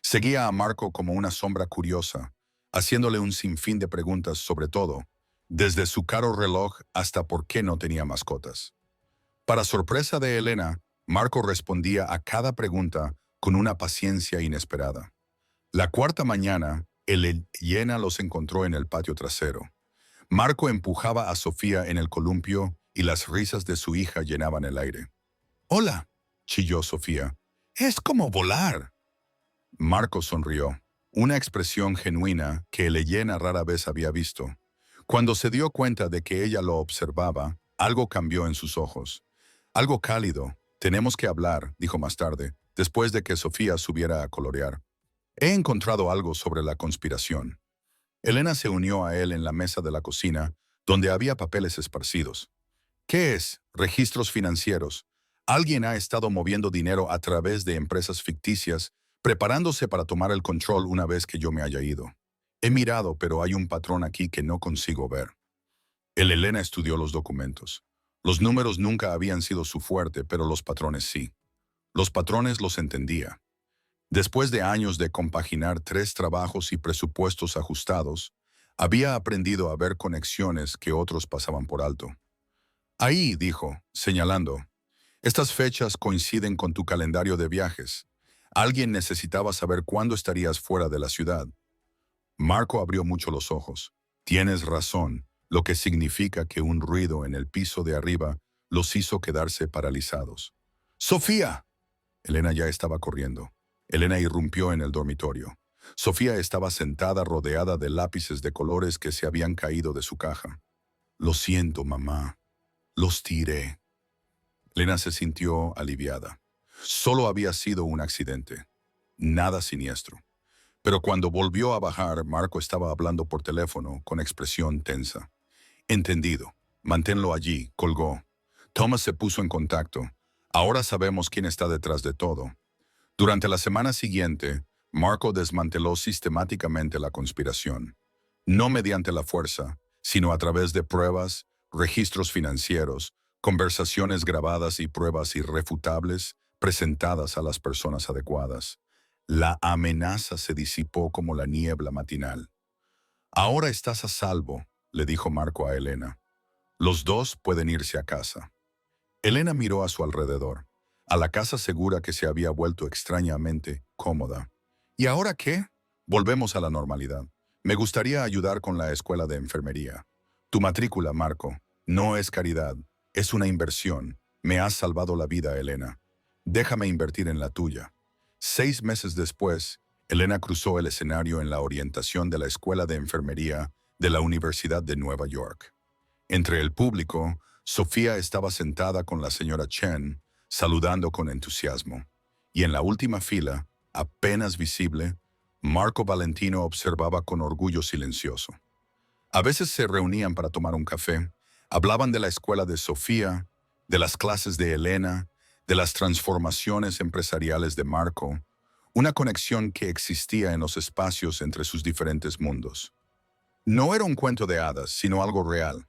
Seguía a Marco como una sombra curiosa, haciéndole un sinfín de preguntas sobre todo, desde su caro reloj hasta por qué no tenía mascotas. Para sorpresa de Elena, Marco respondía a cada pregunta con una paciencia inesperada. La cuarta mañana, Elena los encontró en el patio trasero. Marco empujaba a Sofía en el columpio y las risas de su hija llenaban el aire. «Hola», chilló Sofía. «Es como volar». Marco sonrió, una expresión genuina que Elena rara vez había visto. Cuando se dio cuenta de que ella lo observaba, algo cambió en sus ojos. Algo cálido. «Tenemos que hablar», dijo más tarde, después de que Sofía subiera a colorear. «He encontrado algo sobre la conspiración». Elena se unió a él en la mesa de la cocina, donde había papeles esparcidos. «¿Qué es? Registros financieros. Alguien ha estado moviendo dinero a través de empresas ficticias, preparándose para tomar el control una vez que yo me haya ido. He mirado, pero hay un patrón aquí que no consigo ver». Elena estudió los documentos. Los números nunca habían sido su fuerte, pero los patrones sí. Los patrones los entendía. Después de años de compaginar 3 trabajos y presupuestos ajustados, había aprendido a ver conexiones que otros pasaban por alto. Ahí, dijo, señalando, estas fechas coinciden con tu calendario de viajes. Alguien necesitaba saber cuándo estarías fuera de la ciudad. Marco abrió mucho los ojos. Tienes razón, lo que significa que un ruido en el piso de arriba los hizo quedarse paralizados. ¡Sofía! Elena ya estaba corriendo. Elena irrumpió en el dormitorio. Sofía estaba sentada rodeada de lápices de colores que se habían caído de su caja. Lo siento, mamá. Los tiré. Elena se sintió aliviada. Solo había sido un accidente. Nada siniestro. Pero cuando volvió a bajar, Marco estaba hablando por teléfono con expresión tensa. Entendido. Manténlo allí, colgó. Thomas se puso en contacto. Ahora sabemos quién está detrás de todo. Durante la semana siguiente, Marco desmanteló sistemáticamente la conspiración. No mediante la fuerza, sino a través de pruebas, registros financieros, conversaciones grabadas y pruebas irrefutables presentadas a las personas adecuadas. La amenaza se disipó como la niebla matinal. Ahora estás a salvo, le dijo Marco a Elena. Los dos pueden irse a casa. Elena miró a su alrededor, a la casa segura que se había vuelto extrañamente cómoda. ¿Y ahora qué? Volvemos a la normalidad. Me gustaría ayudar con la escuela de enfermería. Tu matrícula, Marco, no es caridad, es una inversión. Me has salvado la vida, Elena. Déjame invertir en la tuya. 6 meses después, Elena cruzó el escenario en la orientación de la escuela de enfermería de la Universidad de Nueva York. Entre el público, Sofía estaba sentada con la señora Chen, saludando con entusiasmo. Y en la última fila, apenas visible, Marco Valentino observaba con orgullo silencioso. A veces se reunían para tomar un café, hablaban de la escuela de Sofía, de las clases de Elena, de las transformaciones empresariales de Marco, una conexión que existía en los espacios entre sus diferentes mundos. No era un cuento de hadas, sino algo real.